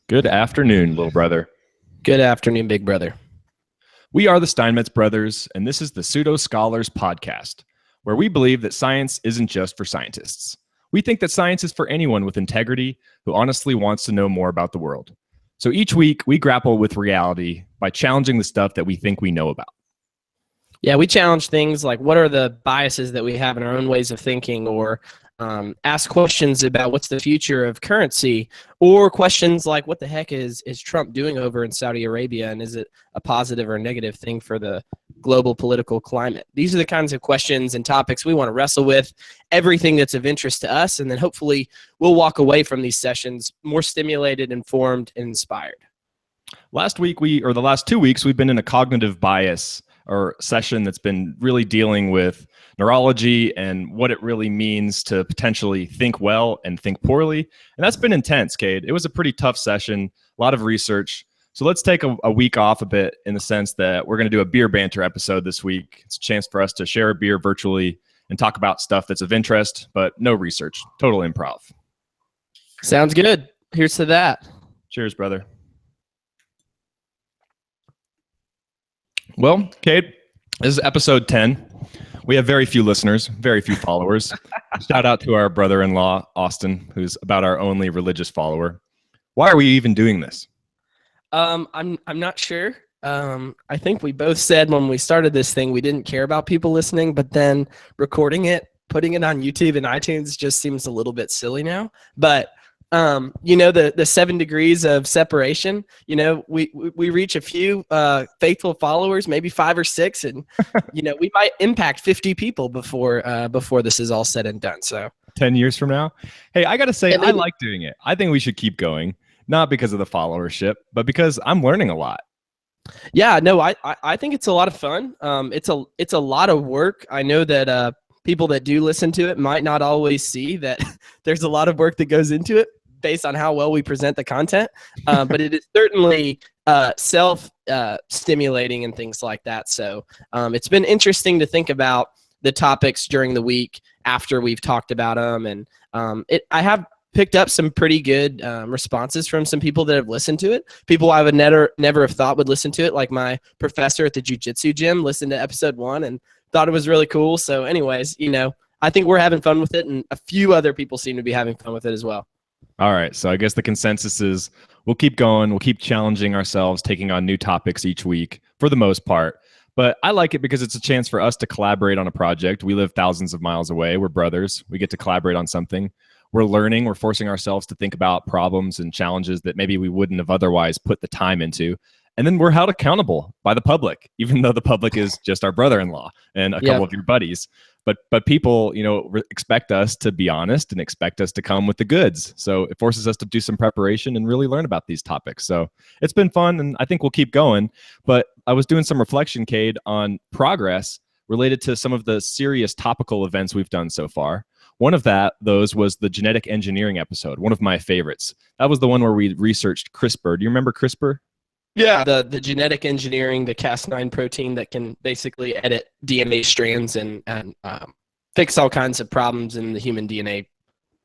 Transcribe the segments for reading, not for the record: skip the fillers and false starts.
Good afternoon, little brother. Good afternoon, big brother. We are the Steinmetz brothers, and this is the Pseudo Scholars podcast, where we believe that science isn't just for scientists. We think that science is for anyone with integrity who honestly wants to know more about the world. So each week, we grapple with reality by challenging the stuff that we think we know about. Yeah, we challenge things like what are the biases that we have in our own ways of thinking, or ask questions about what's the future of currency, or questions like what the heck is Trump doing over in Saudi Arabia, and is it a positive or negative thing for the global political climate? These are the kinds of questions and topics we want to wrestle with, everything that's of interest to us, and then hopefully we'll walk away from these sessions more stimulated, informed, and inspired. Last 2 weeks, we've been in a cognitive bias or session that's been really dealing with neurology and what it really means to potentially think well and think poorly. And that's been intense, Cade. It was a pretty tough session, a lot of research. So let's take a week off a bit in the sense that we're going to do a beer banter episode this week. It's a chance for us to share a beer virtually and talk about stuff that's of interest, but no research, total improv. Sounds good. Here's to that. Cheers, brother. Well, Cade, this is episode 10. We have very few listeners, very few followers. Shout out to our brother-in-law, Austin, who's about our only religious follower. Why are we even doing this? I'm not sure. I think we both said when we started this thing we didn't care about people listening, but then recording it, putting it on YouTube and iTunes just seems a little bit silly now. But the 7 degrees of separation, we reach a few faithful followers, maybe 5 or 6, and we might impact 50 people before this is all said and done. So 10 years from now. Hey, I gotta say, I like doing it. I think we should keep going, not because of the followership, but because I'm learning a lot. Yeah, no, I think it's a lot of fun. It's a lot of work. I know that people that do listen to it might not always see that there's a lot of work that goes into it based on how well we present the content. But it is certainly self-stimulating and things like that. So it's been interesting to think about the topics during the week after we've talked about them. And I have picked up some pretty good responses from some people that have listened to it. People I would never have thought would listen to it, like my professor at the jiu-jitsu gym listened to episode 1 and thought it was really cool. So anyways, I think we're having fun with it, and a few other people seem to be having fun with it as well. All right. So I guess the consensus is we'll keep going. We'll keep challenging ourselves, taking on new topics each week for the most part. But I like it because it's a chance for us to collaborate on a project. We live thousands of miles away. We're brothers. We get to collaborate on something. We're learning. We're forcing ourselves to think about problems and challenges that maybe we wouldn't have otherwise put the time into. And then we're held accountable by the public, even though the public is just our brother-in-law and a couple of your buddies. But people, expect us to be honest and expect us to come with the goods. So it forces us to do some preparation and really learn about these topics. So it's been fun, and I think we'll keep going. But I was doing some reflection, Cade, on progress related to some of the serious topical events we've done so far. One of those was the genetic engineering episode, one of my favorites. That was the one where we researched CRISPR. Do you remember CRISPR? Yeah, the genetic engineering, the Cas9 protein that can basically edit DNA strands and fix all kinds of problems in the human DNA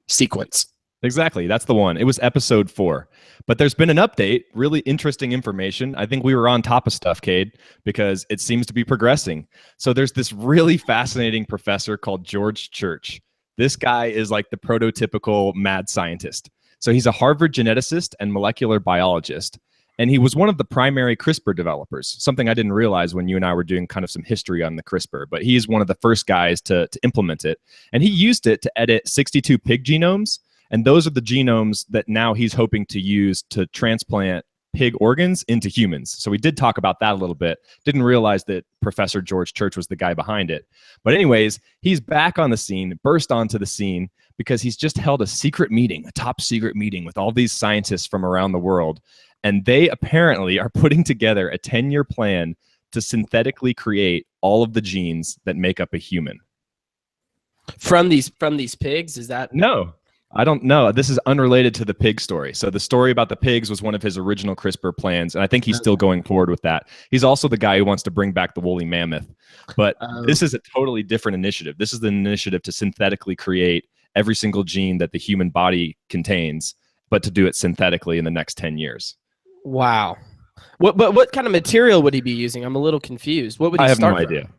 sequence. Exactly. That's the one. It was episode 4. But there's been an update, really interesting information. I think we were on top of stuff, Cade, because it seems to be progressing. So there's this really fascinating professor called George Church. This guy is like the prototypical mad scientist. So he's a Harvard geneticist and molecular biologist. And he was one of the primary CRISPR developers, something I didn't realize when you and I were doing kind of some history on the CRISPR. But he's one of the first guys to implement it. And he used it to edit 62 pig genomes. And those are the genomes that now he's hoping to use to transplant pig organs into humans. So we did talk about that a little bit. Didn't realize that Professor George Church was the guy behind it. But anyways, he's back on the scene, burst onto the scene, because he's just held a secret meeting, a top secret meeting with all these scientists from around the world. And they apparently are putting together a 10-year plan to synthetically create all of the genes that make up a human. From these pigs, is that? No, I don't know. This is unrelated to the pig story. So the story about the pigs was one of his original CRISPR plans, and I think he's still going forward with that. He's also the guy who wants to bring back the woolly mammoth. But this is a totally different initiative. This is the initiative to synthetically create every single gene that the human body contains, but to do it synthetically in the next 10 years. Wow. What kind of material would he be using? I'm a little confused. What would he I have start no from? idea.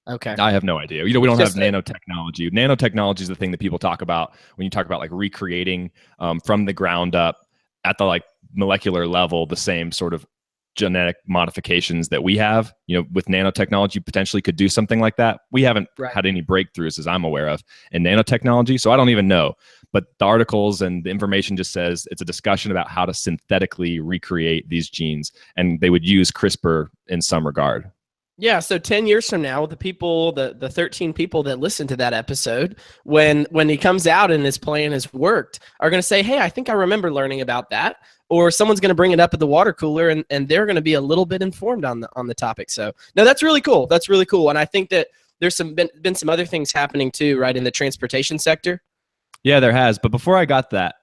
Okay. I have no idea. We don't have Just nanotechnology. Nanotechnology is the thing that people talk about when you talk about like recreating from the ground up at the like molecular level, the same sort of genetic modifications that we have. With nanotechnology, potentially could do something like that. We haven't had any breakthroughs as I'm aware of in nanotechnology, so I don't even know. But the articles and the information just says it's a discussion about how to synthetically recreate these genes, and they would use CRISPR in some regard. Yeah, so 10 years from now, the 13 people that listen to that episode, when he comes out and his plan has worked, are going to say, hey, I think I remember learning about that. Or someone's going to bring it up at the water cooler, and they're going to be a little bit informed on the topic. So, no, that's really cool. That's really cool. And I think that there's been some other things happening too, right, in the transportation sector. Yeah, there has. But before I got that,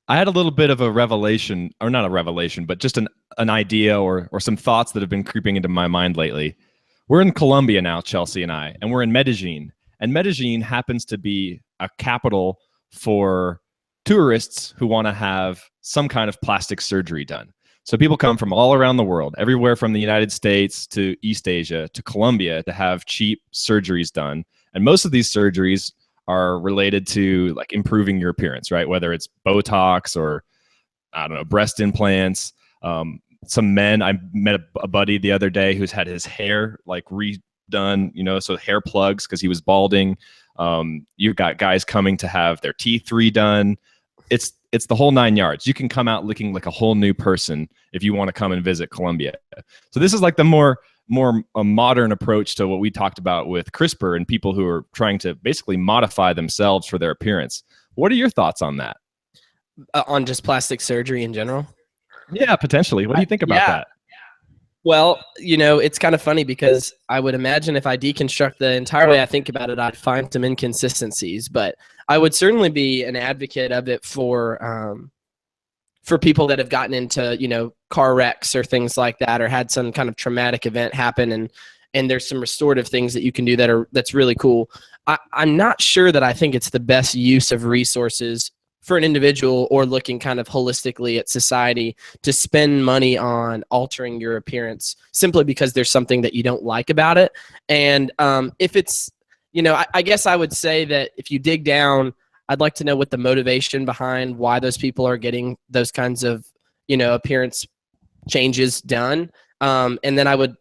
I had a little bit of a revelation, or not a revelation, but just an idea or some thoughts that have been creeping into my mind lately. We're in Colombia now, Chelsea and I, and we're in Medellin. And Medellin happens to be a capital for tourists who want to have some kind of plastic surgery done. So people come from all around the world, everywhere from the United States to East Asia to Colombia to have cheap surgeries done. And most of these surgeries are related to like improving your appearance, right? Whether it's Botox or, I don't know, breast implants. Some men, I met a buddy the other day who's had his hair like redone, so hair plugs because he was balding. You've got guys coming to have their teeth redone. It's the whole 9 yards. You can come out looking like a whole new person if you want to come and visit Colombia. So this is like the more a modern approach to what we talked about with CRISPR and people who are trying to basically modify themselves for their appearance. What are your thoughts on that? On just plastic surgery in general? Yeah, potentially. What do you think about that? Well, it's kind of funny because I would imagine if I deconstruct the entire way I think about it, I'd find some inconsistencies. But I would certainly be an advocate of it for people that have gotten into, car wrecks or things like that, or had some kind of traumatic event happen, and there's some restorative things that you can do that's really cool. I'm not sure that I think it's the best use of resources for an individual or looking kind of holistically at society to spend money on altering your appearance simply because there's something that you don't like about it. And if it's, I guess I would say that if you dig down, I'd like to know what the motivation behind why those people are getting those kinds of, appearance changes done. And then I would,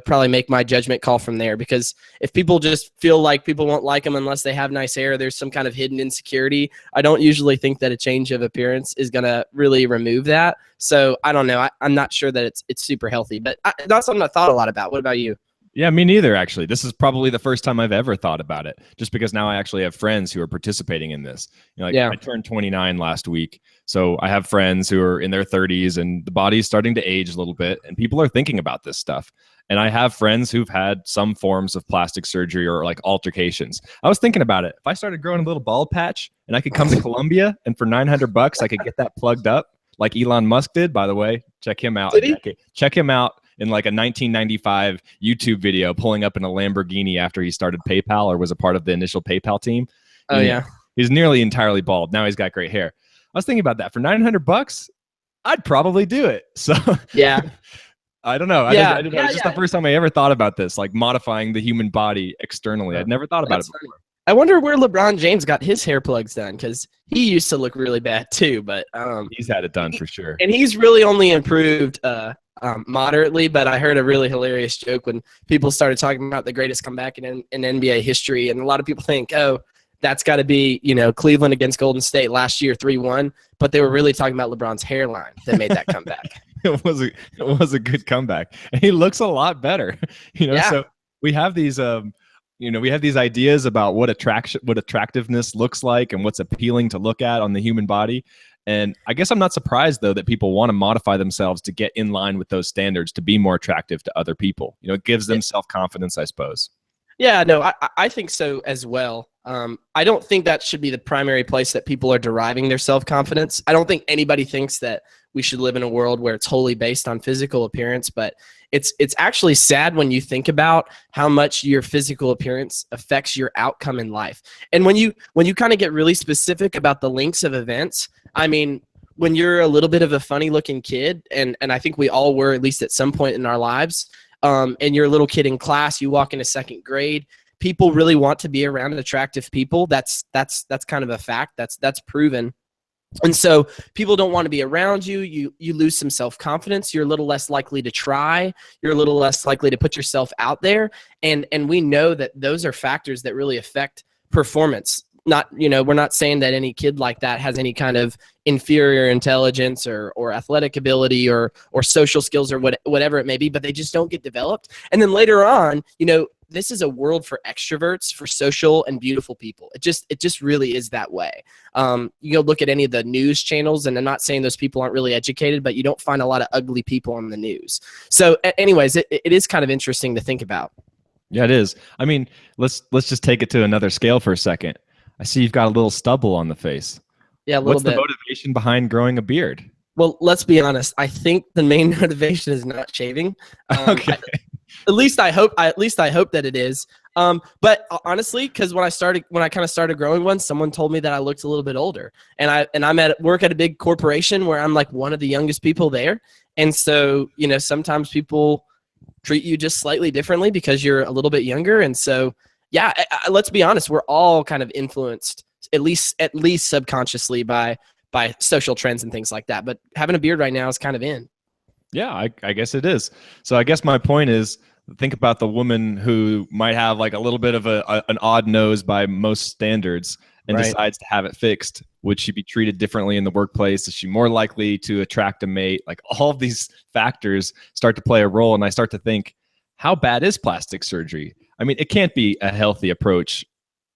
probably make my judgment call from there, because if people just feel like people won't like them unless they have nice hair, there's some kind of hidden insecurity. I don't usually think that a change of appearance is going to really remove that. So I don't know. I'm not sure that it's super healthy, but that's something I thought a lot about. What about you? Yeah, me neither, actually. This is probably the first time I've ever thought about it, just because now I actually have friends who are participating in this. I turned 29 last week, so I have friends who are in their 30s, and the body's starting to age a little bit, and people are thinking about this stuff. And I have friends who've had some forms of plastic surgery or like altercations. I was thinking about it. If I started growing a little bald patch and I could come to Colombia, and for $900 I could get that plugged up like Elon Musk did, by the way. Check him out. Check him out in like a 1995 YouTube video pulling up in a Lamborghini after he started PayPal or was a part of the initial PayPal team. Oh, yeah. He's nearly entirely bald. Now he's got great hair. I was thinking about that. For $900, I'd probably do it. So yeah. I don't know. It's just the first time I ever thought about this, like modifying the human body externally. I'd never thought about it before. I wonder where LeBron James got his hair plugs done, because he used to look really bad too. But he's had it done for sure. And he's really only improved moderately. But I heard a really hilarious joke when people started talking about the greatest comeback in NBA history, and a lot of people think, oh, that's got to be Cleveland against Golden State last year, 3-1. But they were really talking about LeBron's hairline that made that comeback. It was a good comeback, and he looks a lot better. So we have these we have these ideas about what attractiveness looks like and what's appealing to look at on the human body. And I guess I'm not surprised, though, that people want to modify themselves to get in line with those standards to be more attractive to other people. It gives them self-confidence, I suppose. Yeah, no, I think so as well. I don't think that should be the primary place that people are deriving their self-confidence. I don't think anybody thinks that we should live in a world where it's wholly based on physical appearance, but it's actually sad when you think about how much your physical appearance affects your outcome in life. And when you kind of get really specific about the links of events, I mean, when you're a little bit of a funny looking kid, and I think we all were, at least at some point in our lives, and you're a little kid in class, you walk into second grade, people really want to be around attractive people. That's kind of a fact. That's proven. And so people don't want to be around you. You lose some self-confidence. You're a little less likely to try. You're a little less likely to put yourself out there. And we know that those are factors that really affect performance. Not, we're not saying that any kid like that has any kind of inferior intelligence or athletic ability or social skills or whatever it may be, but they just don't get developed. And then later on, this is a world for extroverts, for social and beautiful people. It just really is that way. You go look at any of the news channels, and I'm not saying those people aren't really educated, but you don't find a lot of ugly people on the news. So anyways, it is kind of interesting to think about. Yeah, it is. I mean, let's just take it to another scale for a second. I see you've got a little stubble on the face. Yeah, a little bit. What's the motivation behind growing a beard? Well, let's be honest. I think the main motivation is not shaving. Okay. At least I hope that it is. But honestly, because when I kind of started growing one, someone told me that I looked a little bit older, and I'm at work at a big corporation where I'm like one of the youngest people there, and so sometimes people treat you just slightly differently because you're a little bit younger, and so yeah, let's be honest, we're all kind of influenced at least subconsciously by social trends and things like that. But having a beard right now is kind of in. Yeah, I guess it is. So I guess my point is, think about the woman who might have like a little bit of an odd nose by most standards and decides to have it fixed. Would she be treated differently in the workplace? Is she more likely to attract a mate? Like all of these factors start to play a role. And I start to think, how bad is plastic surgery? I mean, it can't be a healthy approach,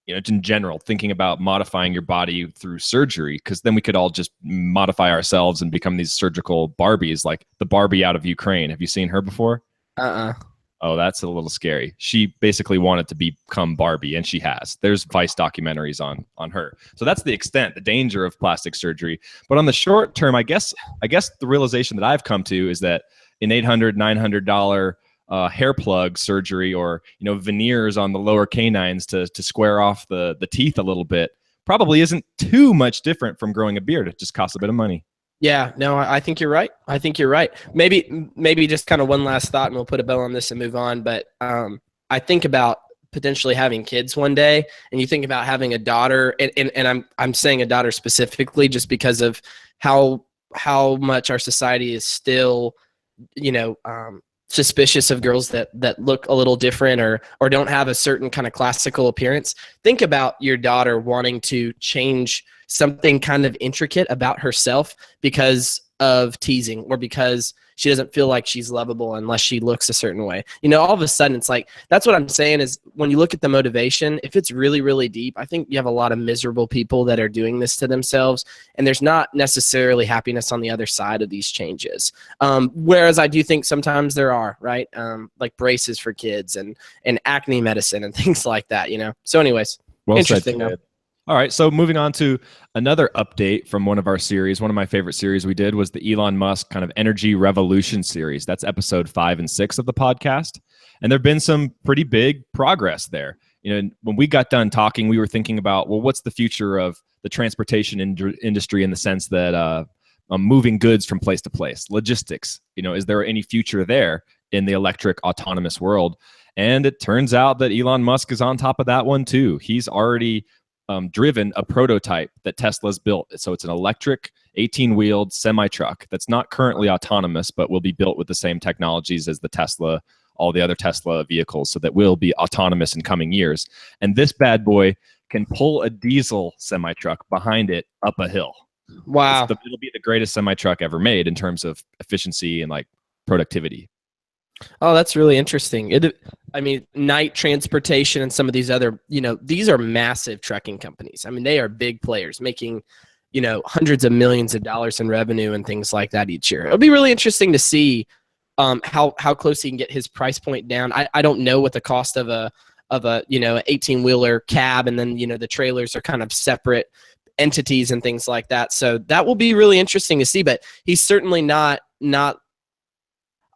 in general, thinking about modifying your body through surgery, because then we could all just modify ourselves and become these surgical Barbies, like the Barbie out of Ukraine. Have you seen her before? Oh, that's a little scary. She basically wanted to become Barbie, and she has. There's Vice documentaries on her. So that's the extent, the danger of plastic surgery. But on the short term, I guess the realization that I've come to is that an $800, $900 hair plug surgery, or veneers on the lower canines to square off the teeth a little bit, probably isn't too much different from growing a beard. It just costs a bit of money. Yeah, no, I think you're right. Maybe just kind of one last thought, and we'll put a bow on this and move on. But I think about potentially having kids one day, and you think about having a daughter, and I'm saying a daughter specifically just because of how much our society is still, suspicious of girls that look a little different or don't have a certain kind of classical appearance. Think about your daughter wanting to change something kind of intricate about herself because of teasing, or because she doesn't feel like she's lovable unless she looks a certain way. All of a sudden it's like, that's what I'm saying is, when you look at the motivation, if it's really, really deep, I think you have a lot of miserable people that are doing this to themselves, and there's not necessarily happiness on the other side of these changes. Whereas I do think sometimes there are, right? Like braces for kids and acne medicine and things like that, So anyways, well interesting said. All right, so moving on to another update from one of our series. One of my favorite series we did was the Elon Musk kind of energy revolution series. That's episode 5 and 6 of the podcast. And there've been some pretty big progress there. When we got done talking, we were thinking about, well, what's the future of the transportation industry in the sense that moving goods from place to place, logistics, is there any future there in the electric autonomous world? And it turns out that Elon Musk is on top of that one too. He's already driven a prototype that Tesla's built. So it's an electric 18-wheeled semi-truck that's not currently autonomous, but will be built with the same technologies as the Tesla, all the other Tesla vehicles, so that will be autonomous in coming years. And this bad boy can pull a diesel semi-truck behind it up a hill. Wow. It'll be the greatest semi-truck ever made in terms of efficiency and like productivity. Oh, that's really interesting. Night transportation and some of these other, these are massive trucking companies. I mean, they are big players making, hundreds of millions of dollars in revenue and things like that each year. It'll be really interesting to see how close he can get his price point down. I don't know what the cost of a 18-wheeler cab, and then, the trailers are kind of separate entities and things like that. So that will be really interesting to see, but he's certainly not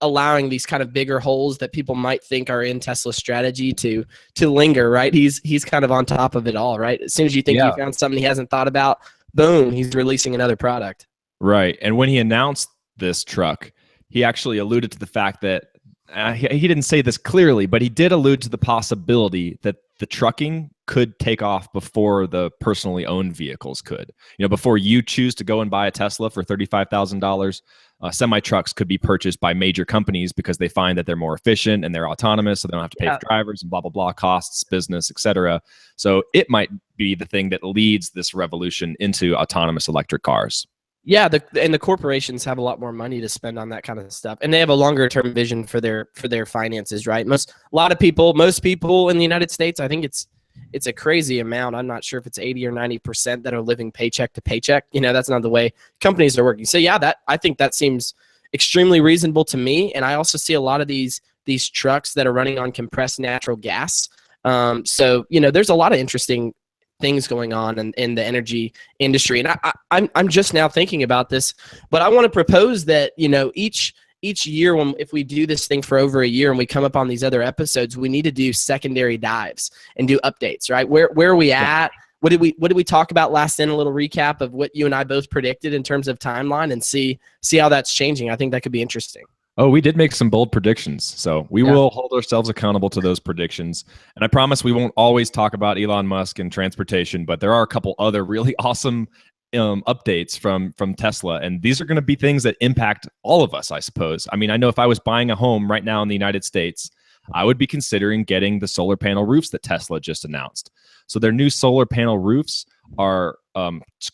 allowing these kind of bigger holes that people might think are in Tesla's strategy to linger, right? He's kind of on top of it all, right? As soon as you think you found something he hasn't thought about, boom, he's releasing another product. Right. And when he announced this truck, he actually alluded to the fact that he didn't say this clearly, but he did allude to the possibility that the trucking could take off before the personally owned vehicles could. Before you choose to go and buy a Tesla for $35,000, semi trucks could be purchased by major companies because they find that they're more efficient and they're autonomous, so they don't have to pay for drivers and blah blah blah, costs, business, etc. So it might be the thing that leads this revolution into autonomous electric cars. Yeah, and the corporations have a lot more money to spend on that kind of stuff, and they have a longer term vision for their finances, right? Most people in the United States, I think it's a crazy amount. I'm not sure if it's 80 or 90% that are living paycheck to paycheck. That's not the way companies are working. So yeah, I think that seems extremely reasonable to me. And I also see a lot of these trucks that are running on compressed natural gas. So there's a lot of interesting things going on in the energy industry. And I'm just now thinking about this, but I want to propose that, each year if we do this thing for over a year and we come up on these other episodes, we need to do secondary dives and do updates, right? Where are we at? What did we talk about last in a little recap of what you and I both predicted in terms of timeline, and see how that's changing. I think that could be interesting. Oh, we did make some bold predictions. So we will hold ourselves accountable to those predictions. And I promise we won't always talk about Elon Musk and transportation, but there are a couple other really awesome updates from Tesla. And these are going to be things that impact all of us, I suppose. I mean, I know if I was buying a home right now in the United States, I would be considering getting the solar panel roofs that Tesla just announced. So their new solar panel roofs are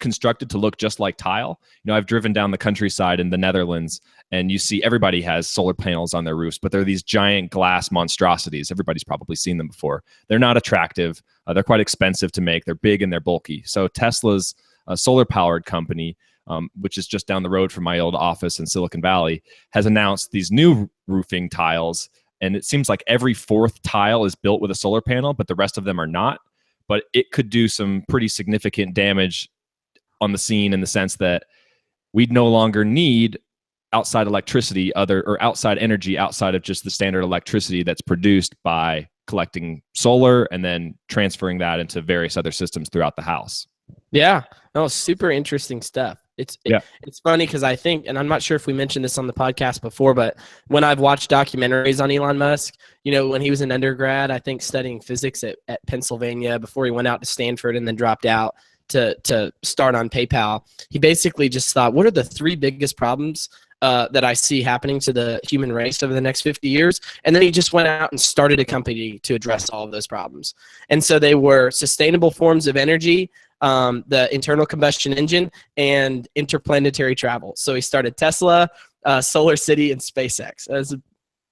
constructed to look just like tile. I've driven down the countryside in the Netherlands, and you see everybody has solar panels on their roofs, but they're these giant glass monstrosities. Everybody's probably seen them before. They're not attractive. They're quite expensive to make. They're big and they're bulky. So Tesla's solar-powered company, which is just down the road from my old office in Silicon Valley, has announced these new roofing tiles. And it seems like every fourth tile is built with a solar panel, but the rest of them are not. But it could do some pretty significant damage on the scene, in the sense that we'd no longer need outside electricity, or outside energy outside of just the standard electricity that's produced by collecting solar and then transferring that into various other systems throughout the house. Yeah, no, super interesting stuff. It's funny because I think, and I'm not sure if we mentioned this on the podcast before, but when I've watched documentaries on Elon Musk, when he was an undergrad, I think studying physics at Pennsylvania before he went out to Stanford and then dropped out to start on PayPal, he basically just thought, what are the three biggest problems that I see happening to the human race over the next 50 years? And then he just went out and started a company to address all of those problems. And so they were sustainable forms of energy, the internal combustion engine, and interplanetary travel. So he started Tesla, Solar City, and SpaceX. That's a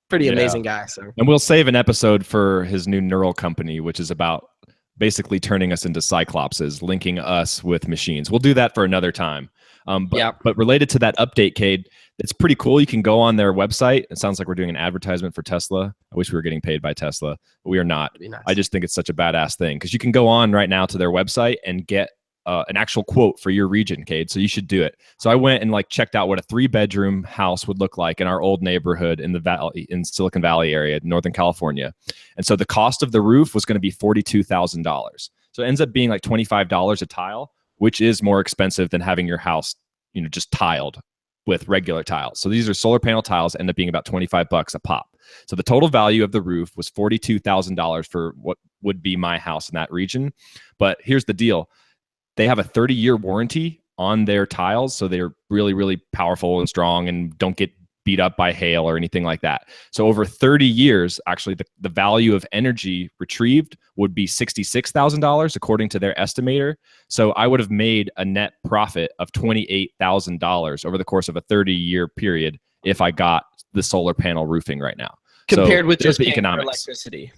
pretty amazing guy. So. And we'll save an episode for his new neural company, which is about basically turning us into cyclopses, linking us with machines. We'll do that for another time. But related to that update, Cade, it's pretty cool. You can go on their website. It sounds like we're doing an advertisement for Tesla. I wish we were getting paid by Tesla, but we are not. Nice. I just think it's such a badass thing, because you can go on right now to their website and get an actual quote for your region, Cade. So you should do it. So I went and checked out what a 3-bedroom house would look like in our old neighborhood in the valley, in Silicon Valley area, Northern California. And so the cost of the roof was going to be $42,000. So it ends up being like $25 a tile, which is more expensive than having your house, just tiled with regular tiles. So these are solar panel tiles, end up being about $25 a pop. So the total value of the roof was $42,000 for what would be my house in that region. But here's the deal. They have a 30-year warranty on their tiles, so they're really, really powerful and strong and don't get beat up by hail or anything like that. So over 30 years, actually, the value of energy retrieved would be $66,000 according to their estimator. So I would have made a net profit of $28,000 over the course of a 30-year period if I got the solar panel roofing right now. Compared with just the economics. Electricity.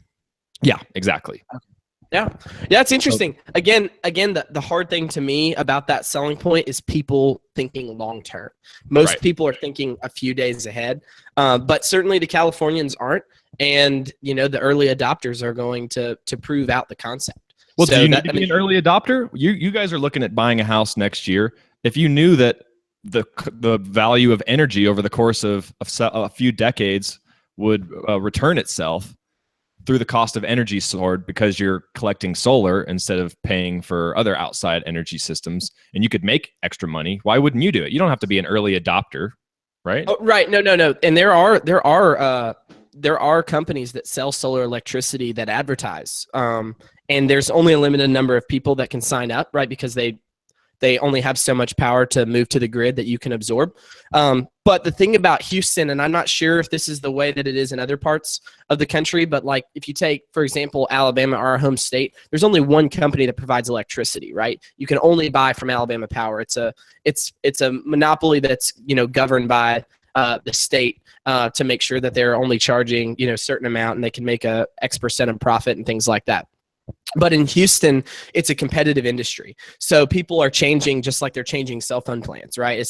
Yeah, exactly. Okay. Yeah, it's interesting. Again, the hard thing to me about that selling point is people thinking long term. Most people are thinking a few days ahead, but certainly the Californians aren't, and the early adopters are going to prove out the concept. Well, do you need to be an early adopter? You guys are looking at buying a house next year. If you knew that the value of energy over the course of a few decades would return itself, through the cost of energy soared because you're collecting solar instead of paying for other outside energy systems, and you could make extra money. Why wouldn't you do it? You don't have to be an early adopter, right? Oh, right. No. And there are companies that sell solar electricity that advertise. And there's only a limited number of people that can sign up, right? Because they only have so much power to move to the grid that you can absorb. But the thing about Houston, and I'm not sure if this is the way that it is in other parts of the country, but like if you take, for example, Alabama, our home state, there's only one company that provides electricity, right? You can only buy from Alabama Power. It's a monopoly that's, governed by the state to make sure that they're only charging, a certain amount, and they can make a X% of profit and things like that. But in Houston, it's a competitive industry. So people are changing just like they're changing cell phone plans, right?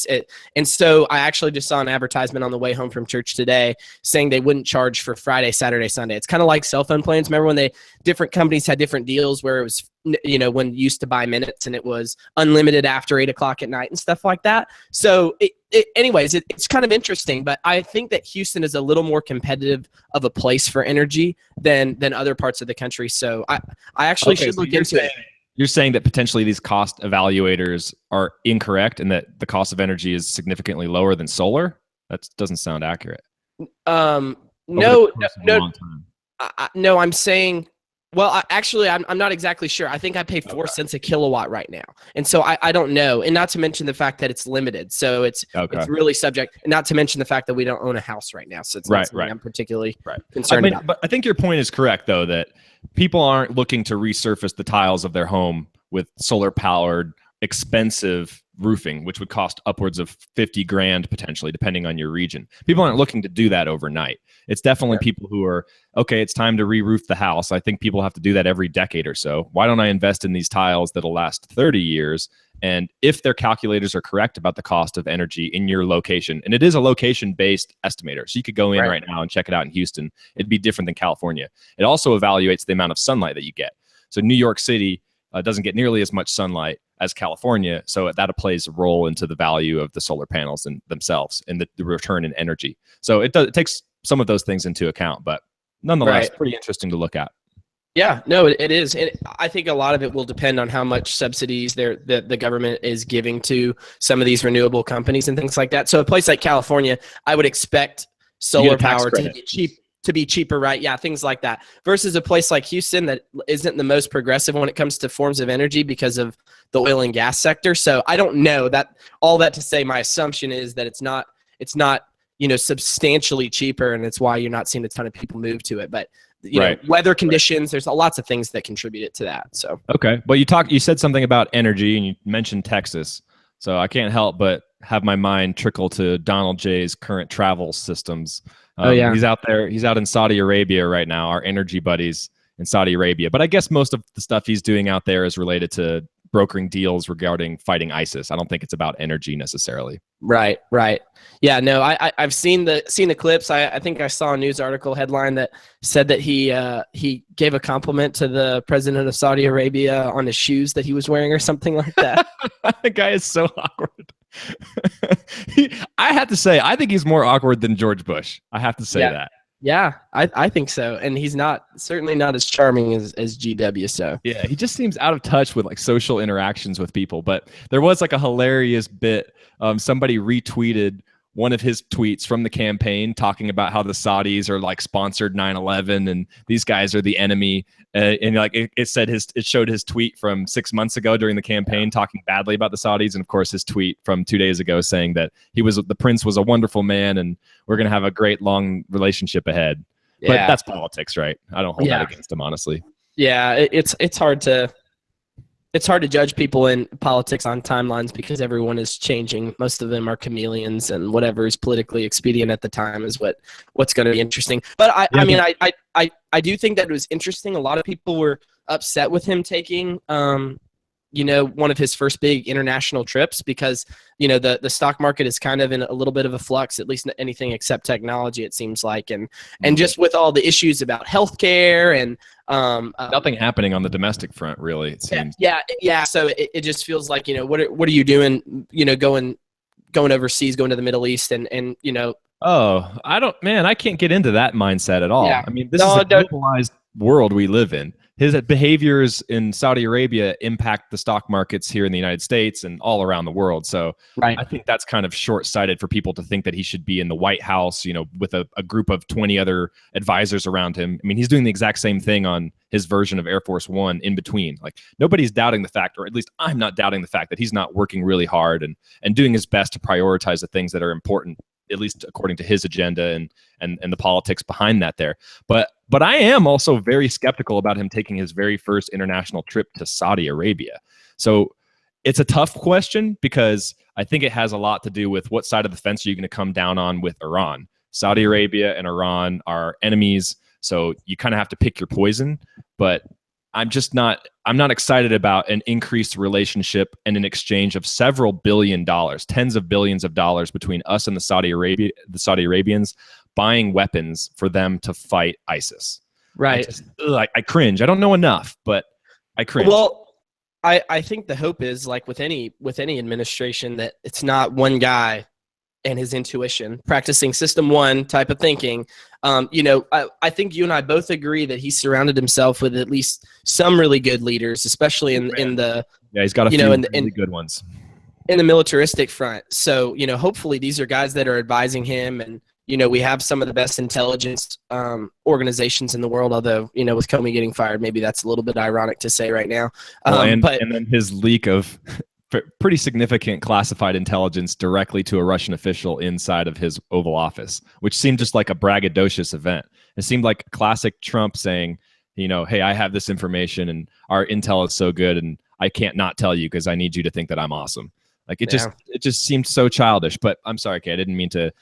And so I actually just saw an advertisement on the way home from church today saying they wouldn't charge for Friday, Saturday, Sunday. It's kind of like cell phone plans. Remember when different companies had different deals where it was, when you used to buy minutes and it was unlimited after 8 o'clock at night and stuff like that. So anyways, it's kind of interesting, but I think that Houston is a little more competitive of a place for energy than other parts of the country. So I actually should look into it. You're saying that potentially these cost evaluators are incorrect and that the cost of energy is significantly lower than solar? That doesn't sound accurate. No, I'm saying, well, I'm not exactly sure. I think I pay 4 cents a kilowatt right now. And so I don't know. And not to mention the fact that it's limited. So it's really subject, and not to mention the fact that we don't own a house right now. So it's not something I'm particularly concerned about. But I think your point is correct, though, that people aren't looking to resurface the tiles of their home with solar powered, expensive roofing, which would cost upwards of 50 grand potentially, depending on your region. People aren't looking to do that overnight. It's definitely people who are, okay, it's time to re-roof the house. I think people have to do that every decade or so. Why don't I invest in these tiles that'll last 30 years? And if their calculators are correct about the cost of energy in your location, and it is a location-based estimator, so you could go in right now and check it out in Houston. It'd be different than California. It also evaluates the amount of sunlight that you get. So New York City doesn't get nearly as much sunlight as California, so that plays a role into the value of the solar panels in themselves and the return in energy. So it takes some of those things into account, but nonetheless, pretty interesting to look at. Yeah, no, it is. And I think a lot of it will depend on how much subsidies the government is giving to some of these renewable companies and things like that. So a place like California, I would expect solar power to be cheaper, right? Yeah, things like that. Versus a place like Houston that isn't the most progressive when it comes to forms of energy because of the oil and gas sector. So I don't know that. All that to say, my assumption is that it's not substantially cheaper, and it's why you're not seeing a ton of people move to it. But you know, weather conditions, there's lots of things that contribute to that. So okay, but you said something about energy, and you mentioned Texas. So I can't help but have my mind trickle to Donald J's current travel systems. He's out there. He's out in Saudi Arabia right now, our energy buddies in Saudi Arabia. But I guess most of the stuff he's doing out there is related to brokering deals regarding fighting ISIS. I don't think it's about energy necessarily. Right. Yeah, no, I've seen the clips. I think I saw a news article headline that said that he gave a compliment to the president of Saudi Arabia on his shoes that he was wearing or something like that. The guy is so awkward. I have to say, I think he's more awkward than George Bush. I have to say that. Yeah, I think so. And he's certainly not as charming as GW. So yeah, he just seems out of touch with like social interactions with people. But there was like a hilarious bit. Somebody retweeted one of his tweets from the campaign talking about how the Saudis are like sponsored 9/11 and these guys are the enemy. And like it showed his tweet from 6 months ago during the campaign talking badly about the Saudis, and of course his tweet from 2 days ago saying that the prince was a wonderful man and we're gonna have a great long relationship ahead. Yeah. But that's politics, right? I don't hold that against him, honestly. Yeah, it's hard to judge people in politics on timelines because everyone is changing. Most of them are chameleons, and whatever is politically expedient at the time is what's going to be interesting. But I do think that it was interesting. A lot of people were upset with him taking one of his first big international trips because the stock market is kind of in a little bit of a flux, at least anything except technology, it seems like, and just with all the issues about healthcare and nothing happening on the domestic front, really, it seems. Yeah. So it just feels like, what are you doing, going overseas, going to the Middle East and Oh, I can't get into that mindset at all. Yeah. I mean, this is a globalized world we live in. His behaviors in Saudi Arabia impact the stock markets here in the United States and all around the world. So Right. I think that's kind of short-sighted for people to think that he should be in the White House, with a group of 20 other advisors around him. I mean, he's doing the exact same thing on his version of Air Force One in between. Like, nobody's doubting the fact, or at least I'm not doubting the fact, that he's not working really hard and doing his best to prioritize the things that are important, at least according to his agenda and the politics behind that there. But I am also very skeptical about him taking his very first international trip to Saudi Arabia. So it's a tough question because I think it has a lot to do with what side of the fence are you going to come down on with Iran. Saudi Arabia and Iran are enemies, so you kind of have to pick your poison. But I'm not excited about an increased relationship and an exchange of several $billion, tens of billions of dollars between us and the Saudi Arabians buying weapons for them to fight ISIS. Right. I cringe. I don't know enough, but I cringe. Well, I think the hope is, like with any administration, that it's not one guy and his intuition practicing system one type of thinking. I think you and I both agree that he surrounded himself with at least some really good leaders, especially in the he's got a few really good ones in the militaristic front. So hopefully these are guys that are advising him, and we have some of the best intelligence organizations in the world, although, with Comey getting fired, maybe that's a little bit ironic to say right now. And then his leak of pretty significant classified intelligence directly to a Russian official inside of his Oval Office, which seemed just like a braggadocious event. It seemed like classic Trump saying, hey, I have this information and our intel is so good and I can't not tell you because I need you to think that I'm awesome. Like it just seemed so childish. But I'm sorry, Kay, I didn't mean to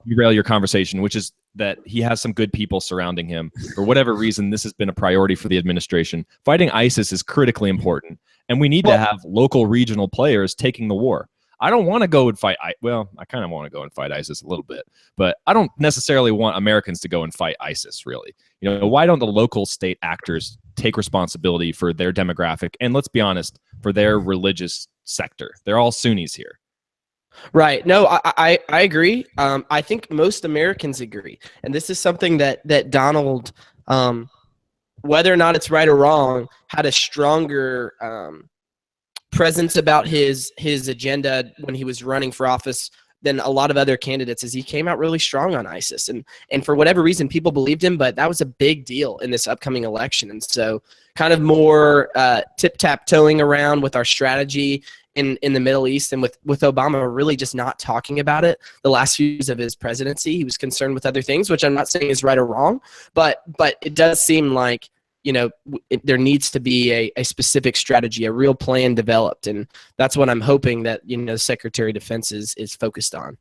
derail your conversation, which is that he has some good people surrounding him. For whatever reason, this has been a priority for the administration. Fighting ISIS is critically important, and we need to have local regional players taking the war. I don't want to go and fight. I kind of want to go and fight ISIS a little bit, but I don't necessarily want Americans to go and fight ISIS, really. Why don't the local state actors take responsibility for their demographic and, let's be honest, for their religious sector? They're all Sunnis here. Right. No, I agree. I think most Americans agree. And this is something that Donald, whether or not it's right or wrong, had a stronger presence about his agenda when he was running for office than a lot of other candidates, as he came out really strong on ISIS. And for whatever reason, people believed him, but that was a big deal in this upcoming election. And so kind of more tip-tap-toeing around with our strategy in the Middle East, and with Obama really just not talking about it the last few years of his presidency. He was concerned with other things, which I'm not saying is right or wrong, but it does seem like there needs to be a specific strategy, a real plan developed, and that's what I'm hoping that Secretary of Defense is focused on.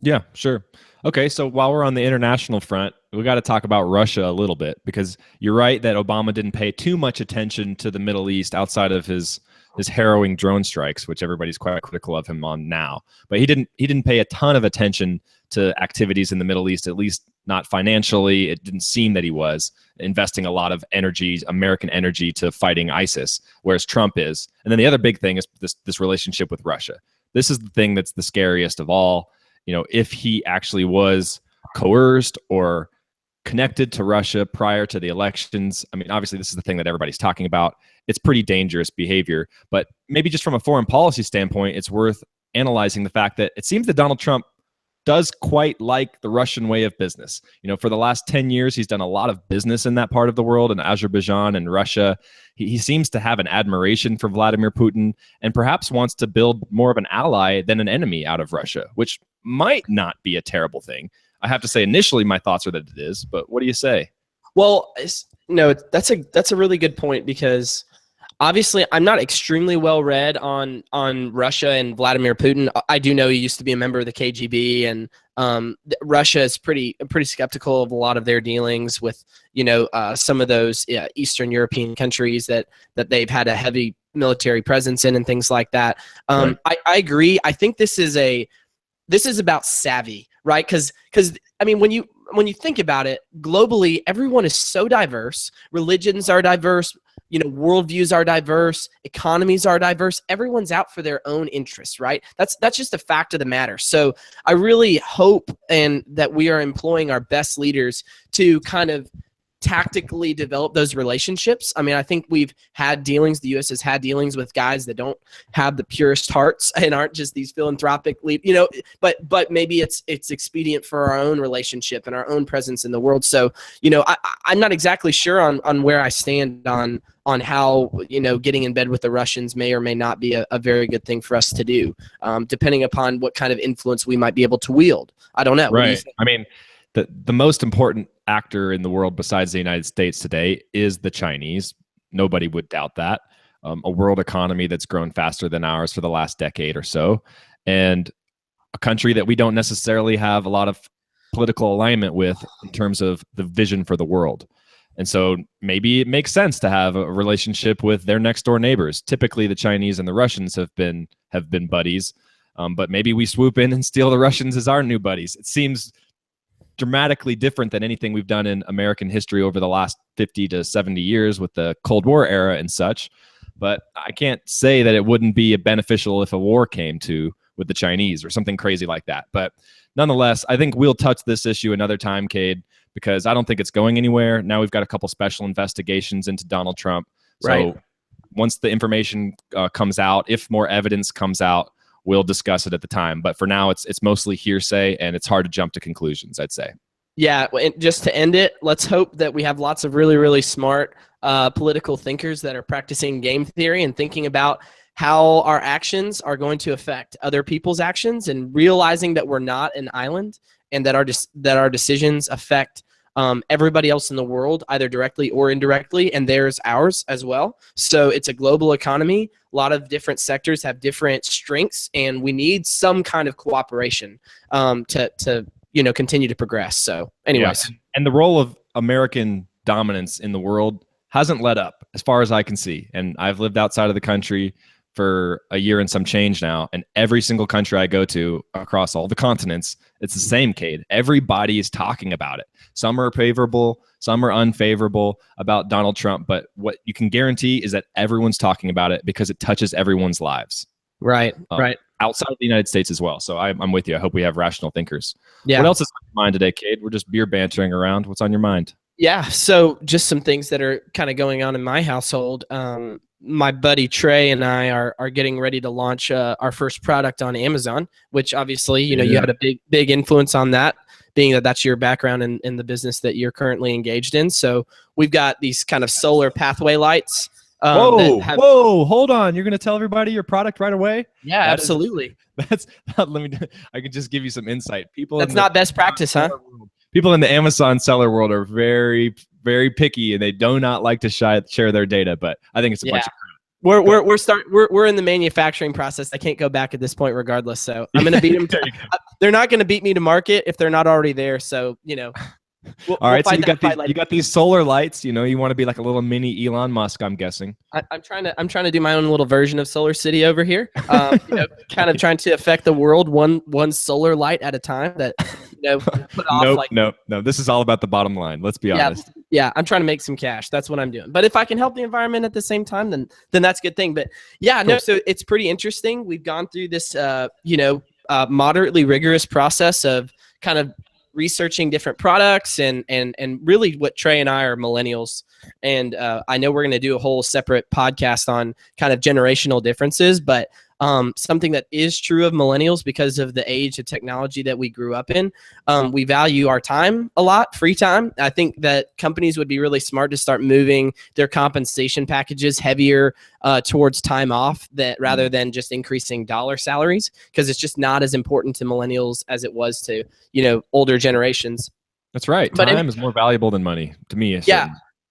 Yeah, sure. Okay, so while we're on the international front, we got to talk about Russia a little bit, because you're right that Obama didn't pay too much attention to the Middle East outside of his harrowing drone strikes, which everybody's quite critical of him on now. But he didn't pay a ton of attention to activities in the Middle East, at least not financially. It didn't seem that he was investing a lot of energy, American energy, to fighting ISIS, whereas Trump is. And then the other big thing is this relationship with Russia. This is the thing that's the scariest of all. If he actually was coerced or connected to Russia prior to the elections, I mean, obviously this is the thing that everybody's talking about. It's pretty dangerous behavior, but maybe just from a foreign policy standpoint, it's worth analyzing the fact that it seems that Donald Trump does quite like the Russian way of business. For the last 10 years, he's done a lot of business in that part of the world, in Azerbaijan and Russia. He seems to have an admiration for Vladimir Putin and perhaps wants to build more of an ally than an enemy out of Russia, which might not be a terrible thing. I have to say, initially, my thoughts are that it is, but what do you say? Well, that's a really good point, because obviously I'm not extremely well read on Russia and Vladimir Putin. I do know he used to be a member of the KGB, and Russia is pretty skeptical of a lot of their dealings with some of those Eastern European countries that they've had a heavy military presence in and things like that. Right. I agree. I think this is about savvy, right? Because I mean, when you think about it, globally, everyone is so diverse. Religions are diverse. Worldviews are diverse. Economies are diverse. Everyone's out for their own interests, right? That's just a fact of the matter. So I really hope that we are employing our best leaders to kind of tactically develop those relationships. I mean, I think we've had dealings, the U.S. has had dealings with guys that don't have the purest hearts and aren't just these philanthropic, but maybe it's expedient for our own relationship and our own presence in the world. So, I'm not exactly sure on where I stand on how, getting in bed with the Russians may or may not be a very good thing for us to do, depending upon what kind of influence we might be able to wield. I don't know. Right. I mean, the most important actor in the world besides the United States today is the Chinese. Nobody would doubt that. A world economy that's grown faster than ours for the last decade or so, and a country that we don't necessarily have a lot of political alignment with in terms of the vision for the world. And so maybe it makes sense to have a relationship with their next door neighbors. Typically, the Chinese and the Russians have been buddies, but maybe we swoop in and steal the Russians as our new buddies. It seems dramatically different than anything we've done in American history over the last 50 to 70 years with the Cold War era and such. But I can't say that it wouldn't be beneficial if a war came to with the Chinese or something crazy like that. But nonetheless, I think we'll touch this issue another time, Cade, because I don't think it's going anywhere. Now we've got a couple special investigations into Donald Trump. So once the information comes out, if more evidence comes out, we'll discuss it at the time. But for now, it's mostly hearsay, and it's hard to jump to conclusions, I'd say. Yeah, and just to end it, let's hope that we have lots of really, really smart political thinkers that are practicing game theory and thinking about how our actions are going to affect other people's actions, and realizing that we're not an island, and that our decisions affect everybody else in the world, either directly or indirectly, and there's ours as well. So it's a global economy. A lot of different sectors have different strengths, and we need some kind of cooperation to continue to progress. So anyways. Yeah. And the role of American dominance in the world hasn't let up as far as I can see. And I've lived outside of the country for a year and some change now, and every single country I go to across all the continents, it's the same, Cade. Everybody is talking about it. Some are favorable, some are unfavorable about Donald Trump, but what you can guarantee is that everyone's talking about it because it touches everyone's lives. Right. Outside of the United States as well. So I'm with you. I hope we have rational thinkers. Yeah. What else is on your mind today, Cade? We're just beer bantering around. What's on your mind? Yeah. So just some things that are kind of going on in my household. My buddy Trey and I are getting ready to launch our first product on Amazon, which obviously, you had a big influence on that, being that that's your background in the business that you're currently engaged in. So we've got these kind of solar pathway lights. Whoa, hold on. You're going to tell everybody your product right away? Yeah, absolutely. I could just give you some insight. That's not best practice, huh? People in the Amazon seller world are very, very picky, and they do not like to share their data. But I think it's a bunch of crap. We're in the manufacturing process. I can't go back at this point, regardless. So I'm going to beat them. They're not going to beat me to market if they're not already there. So All right, so you got these solar lights. You want to be like a little mini Elon Musk, I'm guessing. I'm trying to do my own little version of Solar City over here. Kind of trying to affect the world one solar light at a time. That put off No. This is all about the bottom line. Let's be honest. Yeah, I'm trying to make some cash. That's what I'm doing. But if I can help the environment at the same time, then that's a good thing. But yeah, cool. So it's pretty interesting. We've gone through this moderately rigorous process of kind of researching different products and really what Trey and I are millennials. And I know we're going to do a whole separate podcast on kind of generational differences, but something that is true of millennials because of the age of technology that we grew up in. We value our time a lot, free time. I think that companies would be really smart to start moving their compensation packages heavier towards time off rather than just increasing dollar salaries, because it's just not as important to millennials as it was to, older generations. That's right. Time is more valuable than money to me. Yeah.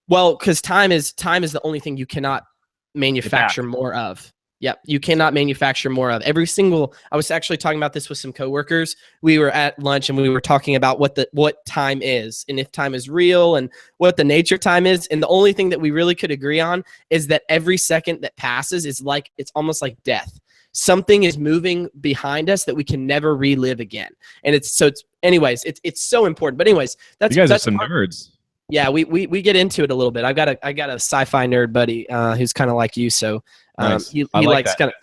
Well, because time is the only thing you cannot manufacture more of. Yep, you cannot manufacture more of. I was actually talking about this with some coworkers. We were at lunch and we were talking about what time is, and if time is real, and what the nature of time is. And the only thing that we really could agree on is that every second that passes it's almost like death. Something is moving behind us that we can never relive again. And it's so important. But anyways, you guys are some nerds. Yeah, we get into it a little bit. I got a sci-fi nerd buddy who's kind of like you, so nice. he likes kind of.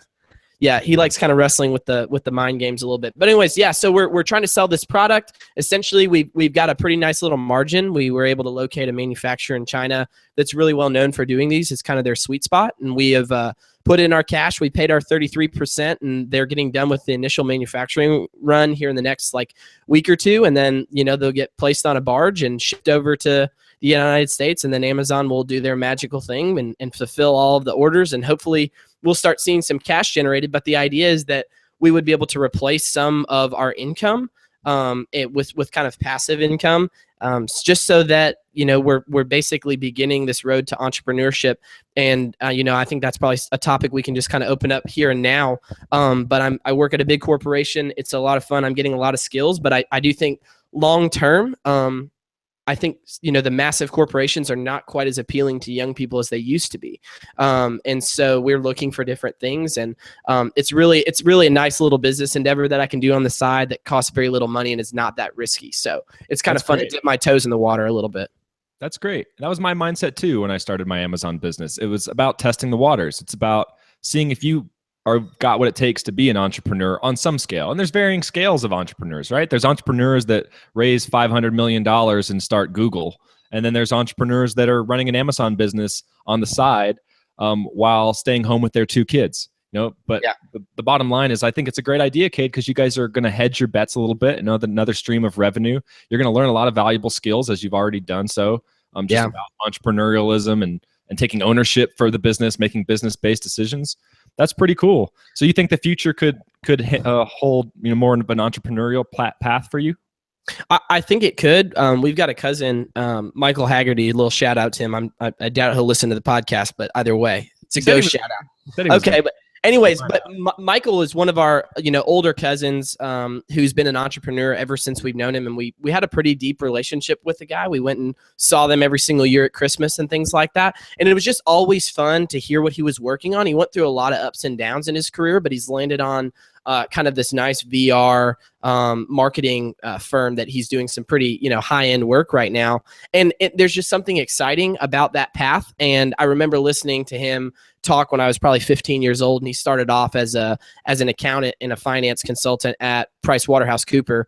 Yeah, he likes kind of wrestling with the mind games a little bit. But anyways, yeah, so we're trying to sell this product. Essentially, we've got a pretty nice little margin. We were able to locate a manufacturer in China that's really well known for doing these. It's kind of their sweet spot, and we have put in our cash. We paid our 33%, and they're getting done with the initial manufacturing run here in the next like week or two, and then they'll get placed on a barge and shipped over to the United States, and then Amazon will do their magical thing and fulfill all of the orders, and hopefully we'll start seeing some cash generated. But the idea is that we would be able to replace some of our income with kind of passive income, just so that we're basically beginning this road to entrepreneurship. And I think that's probably a topic we can just kind of open up here and now. But I work at a big corporation. It's a lot of fun. I'm getting a lot of skills, but I do think long term, I think the massive corporations are not quite as appealing to young people as they used to be, and so we're looking for different things. And it's really a nice little business endeavor that I can do on the side that costs very little money and is not that risky. So it's kind of fun to dip my toes in the water a little bit. That's great. That was my mindset too when I started my Amazon business. It was about testing the waters. It's about seeing if you got what it takes to be an entrepreneur on some scale. And there's varying scales of entrepreneurs, right? There's entrepreneurs that raise $500 million and start Google. And then there's entrepreneurs that are running an Amazon business on the side while staying home with their 2 kids. But yeah. The bottom line is I think it's a great idea, Cade, because you guys are going to hedge your bets a little bit, another stream of revenue. You're going to learn a lot of valuable skills as you've already done so, about entrepreneurialism and taking ownership for the business, making business-based decisions. That's pretty cool. So you think the future could hold more of an entrepreneurial path for you? I think it could. We've got a cousin, Michael Haggerty. A little shout out to him. I doubt he'll listen to the podcast, but either way, it's a go shout out. Okay, but anyways, Michael is one of our older cousins who's been an entrepreneur ever since we've known him, and we had a pretty deep relationship with the guy. We went and saw them every single year at Christmas and things like that, and it was just always fun to hear what he was working on. He went through a lot of ups and downs in his career, but he's landed on kind of this nice VR marketing firm that he's doing some pretty high-end work right now, and there's just something exciting about that path. And I remember listening to him talk when I was probably 15 years old, and he started off as an accountant and a finance consultant at PricewaterhouseCoopers,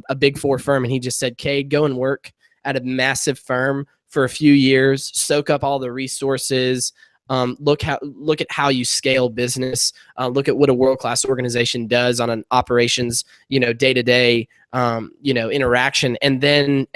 a Big Four firm, and he just said, "Cade, go and work at a massive firm for a few years, soak up all the resources." Look at how you scale business. Look at what a world-class organization does on an operations, day-to-day, interaction, and then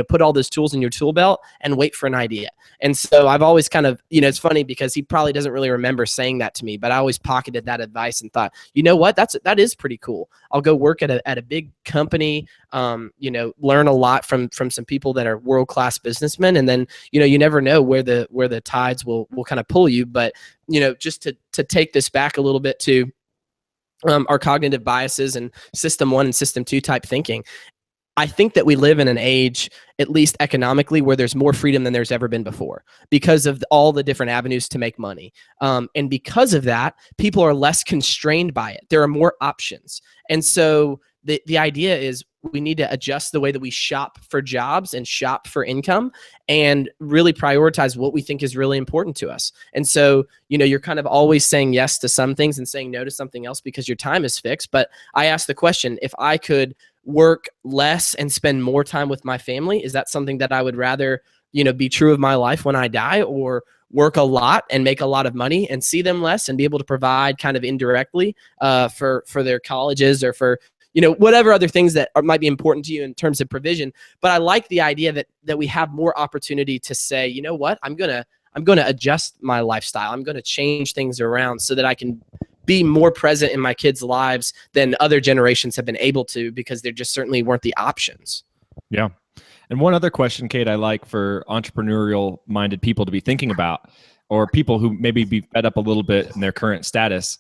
put all those tools in your tool belt and wait for an idea. And so I've always kind of, it's funny because he probably doesn't really remember saying that to me, but I always pocketed that advice and thought, what, that is pretty cool. I'll go work at a big company, learn a lot from some people that are world-class businessmen, and then you never know where the tides will kind of pull you. But just to take this back a little bit to our cognitive biases and system 1 and system 2 type thinking. I think that we live in an age, at least economically, where there's more freedom than there's ever been before because of all the different avenues to make money. And because of that, people are less constrained by it. There are more options. And so the idea is we need to adjust the way that we shop for jobs and shop for income and really prioritize what we think is really important to us. And so, you're kind of always saying yes to some things and saying no to something else because your time is fixed. But I asked the question, if I could work less and spend more time with my family, is that something that I would rather, be true of my life when I die, or work a lot and make a lot of money and see them less and be able to provide kind of indirectly for their colleges or for whatever other things that might be important to you in terms of provision. But I like the idea that we have more opportunity to say, you know what, I'm gonna adjust my lifestyle. I'm gonna change things around so that I can be more present in my kids' lives than other generations have been able to, because there just certainly weren't the options. Yeah. And one other question, Kate, I like for entrepreneurial-minded people to be thinking about, or people who maybe be fed up a little bit in their current status,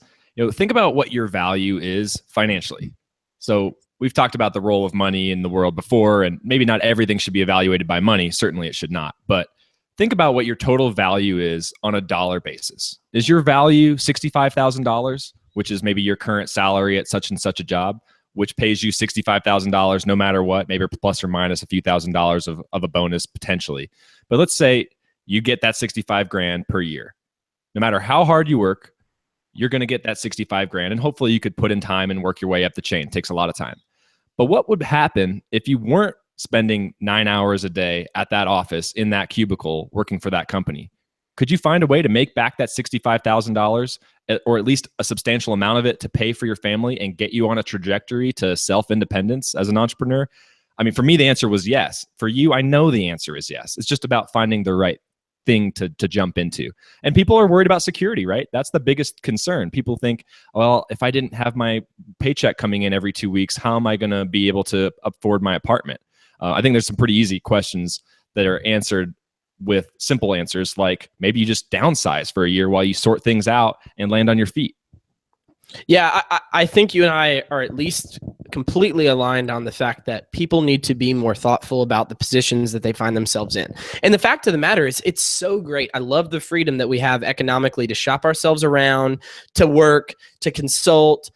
think about what your value is financially. So we've talked about the role of money in the world before, and maybe not everything should be evaluated by money. Certainly it should not. But think about what your total value is on a dollar basis. Is your value $65,000, which is maybe your current salary at such and such a job, which pays you $65,000 no matter what, maybe plus or minus a few $1,000s of a bonus potentially. But let's say you get that 65 grand per year. No matter how hard you work, you're going to get that 65 grand. And hopefully you could put in time and work your way up the chain. It takes a lot of time. But what would happen if you weren't spending 9 hours a day at that office in that cubicle working for that company? Could you find a way to make back that $65,000 or at least a substantial amount of it to pay for your family and get you on a trajectory to self-independence as an entrepreneur? I mean, for me, the answer was yes. For you, I know the answer is yes. It's just about finding the right thing to jump into. And people are worried about security, right? That's the biggest concern. People think, well, if I didn't have my paycheck coming in every 2 weeks, how am I going to be able to afford my apartment? I think there's some pretty easy questions that are answered with simple answers, like maybe you just downsize for a year while you sort things out and land on your feet. Yeah, I think you and I are at least completely aligned on the fact that people need to be more thoughtful about the positions that they find themselves in. And the fact of the matter is, it's so great. I love the freedom that we have economically to shop ourselves around, to work, to consult.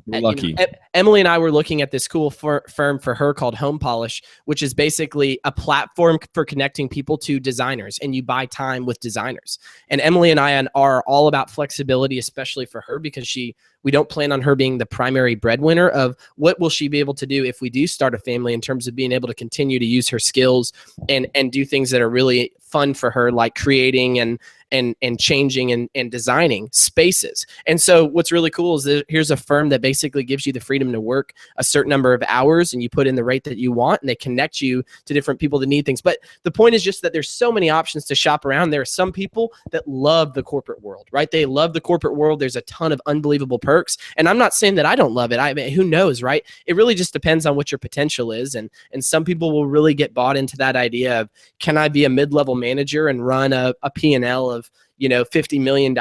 Lucky. Emily and I were looking at this cool firm for her called Home Polish, which is basically a platform for connecting people to designers, and you buy time with designers. And Emily and I are all about flexibility, especially for her, because we don't plan on her being the primary breadwinner of what will she be able to do if we do start a family, in terms of being able to continue to use her skills and do things that are really fun for her, like creating and changing and designing spaces. And so what's really cool is that here's a firm that basically gives you the freedom to work a certain number of hours, and you put in the rate that you want, and they connect you to different people that need things. But the point is just that there's so many options to shop around. There are some people that love the corporate world, right? They love the corporate world. There's a ton of unbelievable perks. And I'm not saying that I don't love it. I mean, who knows, right? It really just depends on what your potential is. And some people will really get bought into that idea of, can I be a mid-level manager and run a P&L of $50 million?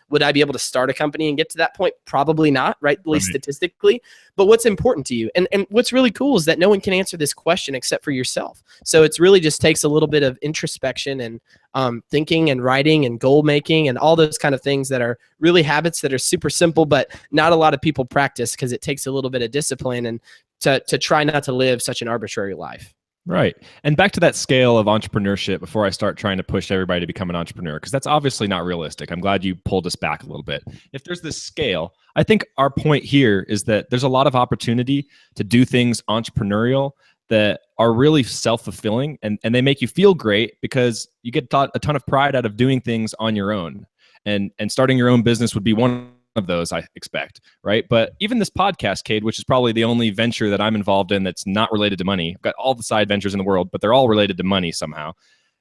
Would I be able to start a company and get to that point? Probably not, right? At least statistically. But what's important to you? And what's really cool is that no one can answer this question except for yourself. So it's really just takes a little bit of introspection and thinking and writing and goal making and all those kind of things that are really habits that are super simple, but not a lot of people practice because it takes a little bit of discipline and to try not to live such an arbitrary life. Right. And back to that scale of entrepreneurship before I start trying to push everybody to become an entrepreneur, because that's obviously not realistic. I'm glad you pulled us back a little bit. If there's this scale, I think our point here is that there's a lot of opportunity to do things entrepreneurial that are really self-fulfilling, and they make you feel great because you get a ton of pride out of doing things on your own. And starting your own business would be one of those, I expect, right? But even this podcast, Cade, which is probably the only venture that I'm involved in that's not related to money. I've got all the side ventures in the world, but they're all related to money somehow.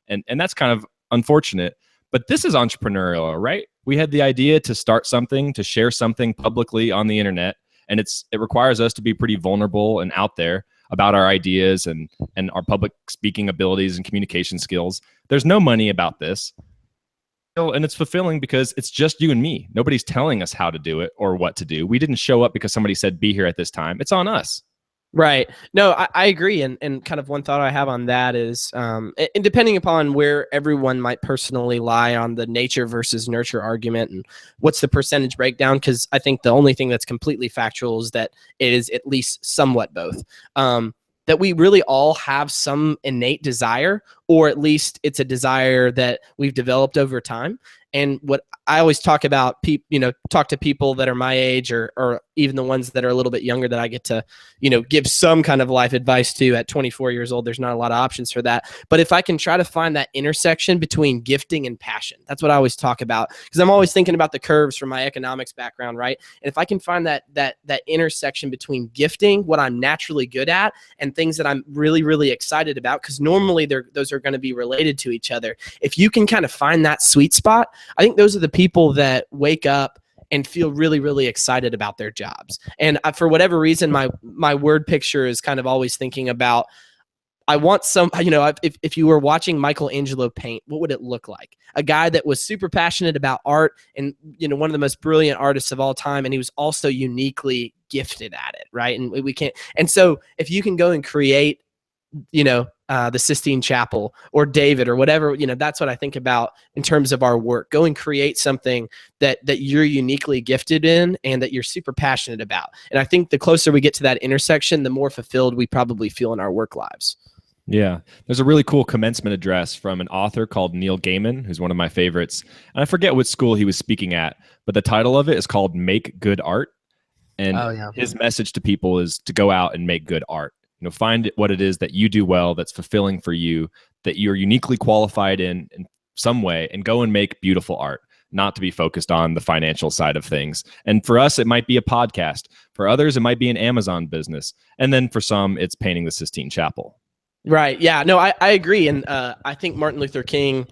And that's kind of unfortunate. But this is entrepreneurial, right? We had the idea to start something, to share something publicly on the internet, and it requires us to be pretty vulnerable and out there about our ideas and our public speaking abilities and communication skills. There's no money about this. And it's fulfilling because it's just you and me. Nobody's telling us how to do it or what to do. We didn't show up because somebody said be here at this time. It's on us. Right. No, I agree. And kind of one thought I have on that is, and depending upon where everyone might personally lie on the nature versus nurture argument and what's the percentage breakdown, because I think the only thing that's completely factual is that it is at least somewhat both. That we really all have some innate desire, or at least it's a desire that we've developed over time. And what I always talk about, talk to people that are my age or even the ones that are a little bit younger that I get to, give some kind of life advice to at 24 years old. There's not a lot of options for that. But if I can try to find that intersection between gifting and passion, that's what I always talk about, because I'm always thinking about the curves from my economics background, right? And if I can find that intersection between gifting, what I'm naturally good at, and things that I'm really, really excited about, because normally those are going to be related to each other. If you can kind of find that sweet spot, I think those are the people that wake up and feel really, really excited about their jobs. And for whatever reason, my word picture is kind of always thinking about, I want some, if you were watching Michelangelo paint, what would it look like? A guy that was super passionate about art and, one of the most brilliant artists of all time. And he was also uniquely gifted at it, right? And we can't. And so if you can go and create, the Sistine Chapel or David or whatever, that's what I think about in terms of our work. Go and create something that you're uniquely gifted in and that you're super passionate about. And I think the closer we get to that intersection, the more fulfilled we probably feel in our work lives. Yeah. There's a really cool commencement address from an author called Neil Gaiman, who's one of my favorites. And I forget what school he was speaking at, but the title of it is called Make Good Art. And Oh yeah. his message to people is to go out and make good art. Find what it is that you do well, that's fulfilling for you, that you're uniquely qualified in some way, and go and make beautiful art, not to be focused on the financial side of things. And for us, it might be a podcast. For others, it might be an Amazon business. And then for some, it's painting the Sistine Chapel. Right. Yeah. No, I agree. And I think Martin Luther King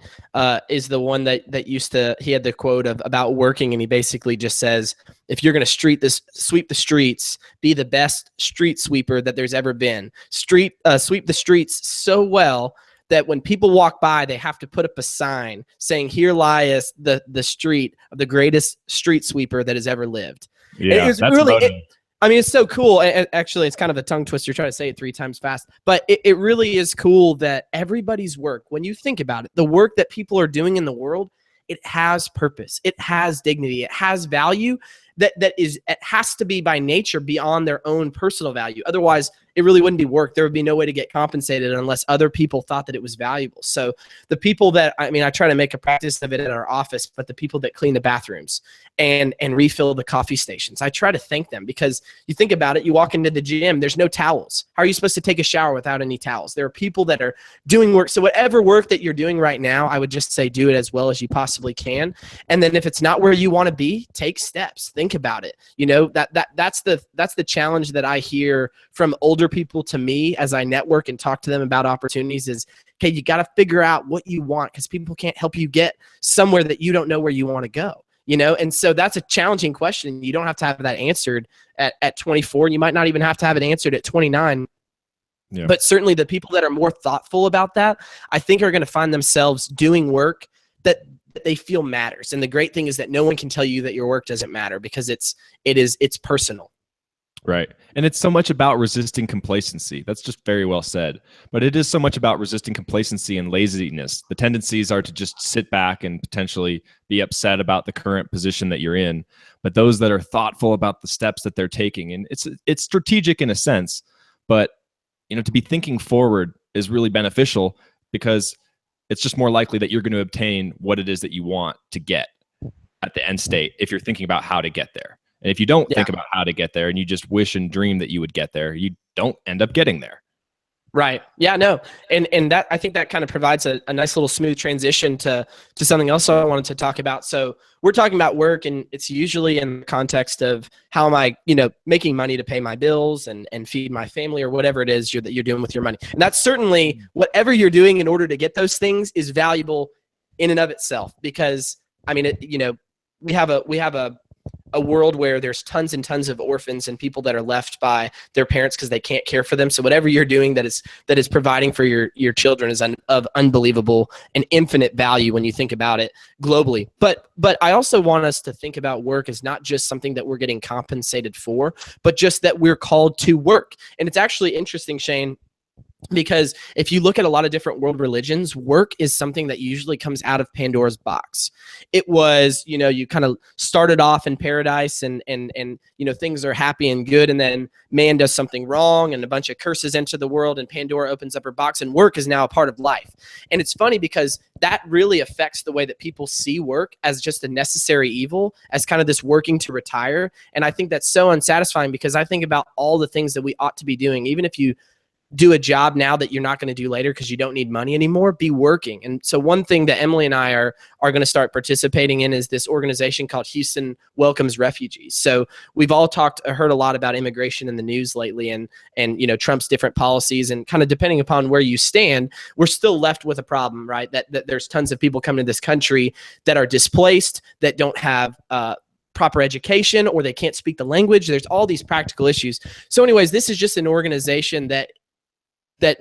is the one that used to, he had the quote of about working. And he basically just says, if you're going to sweep the streets, be the best street sweeper that there's ever been. Sweep the streets so well that when people walk by, they have to put up a sign saying, here lies the street of the greatest street sweeper that has ever lived. Yeah, it's really, I mean, it's so cool. Actually, it's kind of a tongue twister trying to say it 3 times fast, but it really is cool that everybody's work, when you think about it, the work that people are doing in the world, it has purpose. It has dignity. It has value it has to be by nature beyond their own personal value. Otherwise, it really wouldn't be work. There would be no way to get compensated unless other people thought that it was valuable. So the people that, I mean, I try to make a practice of it at our office, but the people that clean the bathrooms and refill the coffee stations, I try to thank them, because you think about it, you walk into the gym, there's no towels. How are you supposed to take a shower without any towels? There are people that are doing work. So whatever work that you're doing right now, I would just say do it as well as you possibly can. And then if it's not where you want to be, take steps. Think about it. You know, that's the challenge that I hear from older people to me as I network and talk to them about opportunities is, okay, you got to figure out what you want, because people can't help you get somewhere that you don't know where you want to go. You know, and so that's a challenging question. You don't have to have that answered at 24. You might not even have to have it answered at 29. Yeah. But certainly the people that are more thoughtful about that, I think, are going to find themselves doing work that they feel matters. And the great thing is that no one can tell you that your work doesn't matter, because it's personal. Right. And it's so much about resisting complacency. That's just very well said. But it is so much about resisting complacency and laziness. The tendencies are to just sit back and potentially be upset about the current position that you're in. But those that are thoughtful about the steps that they're taking, and it's strategic in a sense, but to be thinking forward is really beneficial, because it's just more likely that you're going to obtain what it is that you want to get at the end state if you're thinking about how to get there. And if you don't think about how to get there and you just wish and dream that you would get there, you don't end up getting there. Right. Yeah, no. And that, I think that kind of provides a nice little smooth transition to something else I wanted to talk about. So we're talking about work, and it's usually in the context of how am I, making money to pay my bills and feed my family, or whatever it is that you're doing with your money. And that's certainly whatever you're doing in order to get those things is valuable in and of itself, because I mean, we have a world where there's tons and tons of orphans and people that are left by their parents because they can't care for them. So whatever you're doing that is providing for your children is of unbelievable and infinite value when you think about it globally. But I also want us to think about work as not just something that we're getting compensated for, but just that we're called to work. And it's actually interesting, Shane, because if you look at a lot of different world religions, work is something that usually comes out of Pandora's box. It was, you kind of started off in paradise and things are happy and good. And then man does something wrong and a bunch of curses enter the world, and Pandora opens up her box, and work is now a part of life. And it's funny because that really affects the way that people see work as just a necessary evil, as kind of this working to retire. And I think that's so unsatisfying, because I think about all the things that we ought to be doing. Even if you do a job now that you're not going to do later because you don't need money anymore, be working. And so one thing that Emily and I are going to start participating in is this organization called Houston Welcomes Refugees. So we've all heard a lot about immigration in the news lately, and Trump's different policies, and kind of depending upon where you stand, we're still left with a problem, right? That there's tons of people coming to this country that are displaced, that don't have proper education, or they can't speak the language. There's all these practical issues. So anyways, this is just an organization that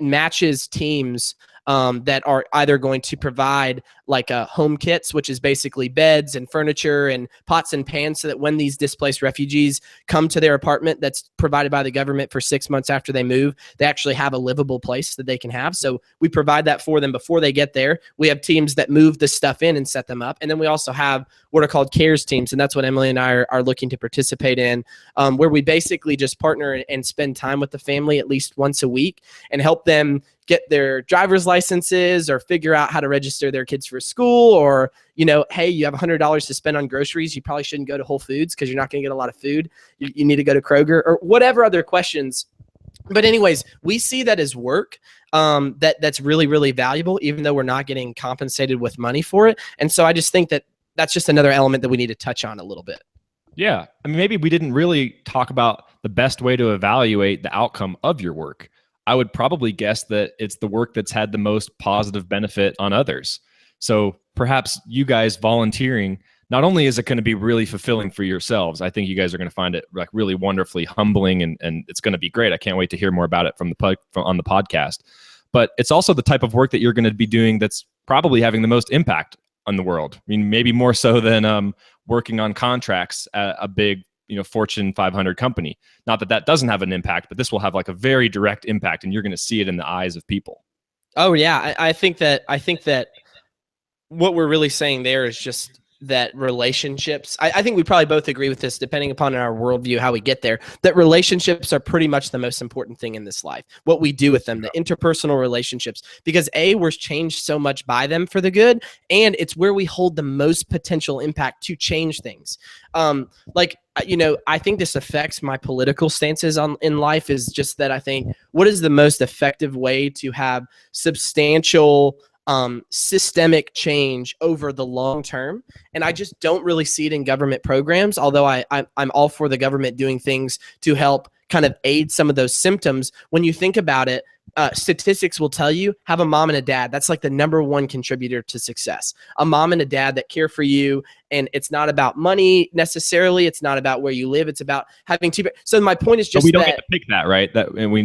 matches teams that are either going to provide like home kits, which is basically beds and furniture and pots and pans, so that when these displaced refugees come to their apartment that's provided by the government for 6 months after they move, they actually have a livable place that they can have. So we provide that for them before they get there. We have teams that move the stuff in and set them up. And then we also have what are called CARES teams. And that's what Emily and I are looking to participate in, where we basically just partner and spend time with the family at least once a week and help them get their driver's licenses or figure out how to register their kids for school, or, hey, you have $100 to spend on groceries. You probably shouldn't go to Whole Foods because you're not going to get a lot of food. You need to go to Kroger, or whatever other questions. But anyways, we see that as work that's really, really valuable, even though we're not getting compensated with money for it. And so I just think that that's just another element that we need to touch on a little bit. Yeah. I mean, maybe we didn't really talk about the best way to evaluate the outcome of your work. I would probably guess that it's the work that's had the most positive benefit on others. So perhaps you guys volunteering, not only is it going to be really fulfilling for yourselves, I think you guys are going to find it like really wonderfully humbling, and it's going to be great. I can't wait to hear more about it on the podcast. But it's also the type of work that you're going to be doing that's probably having the most impact on the world. I mean, maybe more so than working on contracts at a big, Fortune 500 company. Not that doesn't have an impact, but this will have like a very direct impact, and you're going to see it in the eyes of people. Oh yeah, I think that what we're really saying there is just that relationships, I think we probably both agree with this, depending upon our worldview, how we get there, that relationships are pretty much the most important thing in this life. What we do with them, the interpersonal relationships, because we're changed so much by them for the good, and it's where we hold the most potential impact to change things. I think this affects my political stances in life, is just that I think, what is the most effective way to have substantial systemic change over the long term? And I just don't really see it in government programs, although I'm all for the government doing things to help kind of aid some of those symptoms. When you think about it, statistics will tell you, have a mom and a dad. That's like the number one contributor to success. A mom and a dad that care for you. And it's not about money necessarily. It's not about where you live. It's about having two. So my point is just we don't get to pick that, right?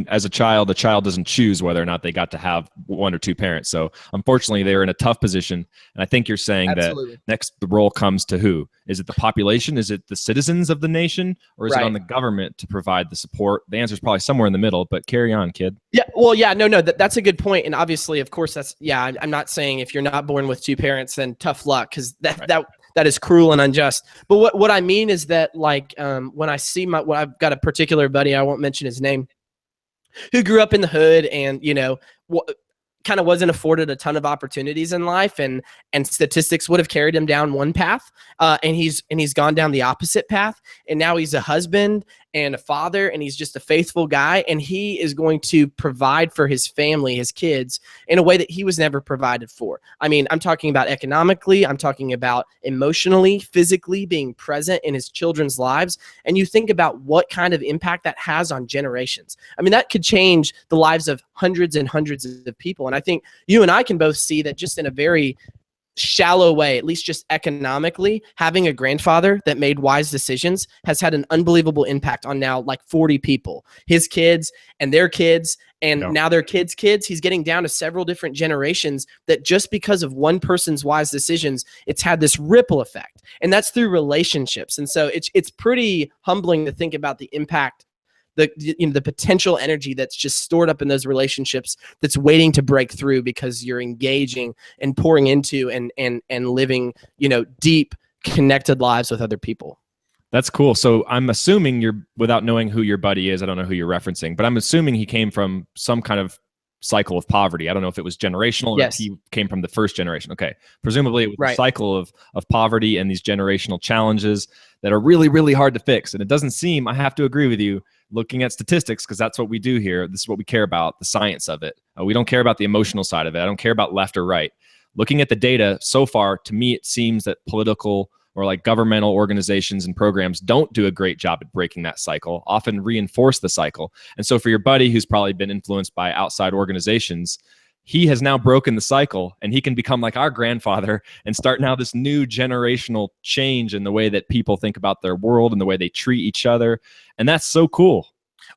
As a child, the child doesn't choose whether or not they got to have one or two parents. So unfortunately, they're in a tough position. And I think you're saying Absolutely. that next the role comes to who? Is it the population? Is it the citizens of the nation? Or is it on the government to provide the support? The answer is probably somewhere in the middle, but carry on, kid. Yeah, well, yeah, no, that's a good point. And obviously, of course, I'm not saying if you're not born with two parents, then tough luck, because that is cruel and unjust. But what I mean is that, like, when I see I've got a particular buddy, I won't mention his name, who grew up in the hood and, kind of wasn't afforded a ton of opportunities in life, and statistics would have carried him down one path, and he's gone down the opposite path, and now he's a husband and a father, and he's just a faithful guy, and he is going to provide for his family, his kids, in a way that he was never provided for. I mean, I'm talking about economically, I'm talking about emotionally, physically being present in his children's lives, and you think about what kind of impact that has on generations. I mean, that could change the lives of hundreds and hundreds of people, and I think you and I can both see that just in a very shallow way, at least just economically, having a grandfather that made wise decisions has had an unbelievable impact on now like 40 people, his kids and their kids, and now their kids' kids. He's getting down to several different generations that just because of one person's wise decisions, it's had this ripple effect, and that's through relationships. And so it's pretty humbling to think about the impact, the potential energy that's just stored up in those relationships that's waiting to break through because you're engaging and pouring into and living, deep connected lives with other people. That's cool. So I'm assuming without knowing who your buddy is, I don't know who you're referencing, but I'm assuming he came from some kind of cycle of poverty. I don't know if it was generational or if he came from the first generation. Okay. Presumably it was a cycle of poverty and these generational challenges that are really, really hard to fix. And it doesn't seem, I have to agree with you, looking at statistics, because that's what we do here. This is what we care about, the science of it. We don't care about the emotional side of it. I don't care about left or right. Looking at the data so far, to me, it seems that political or like governmental organizations and programs don't do a great job at breaking that cycle, often reinforce the cycle. And so for your buddy who's probably been influenced by outside organizations, he has now broken the cycle, and he can become like our grandfather and start now this new generational change in the way that people think about their world and the way they treat each other. And that's so cool.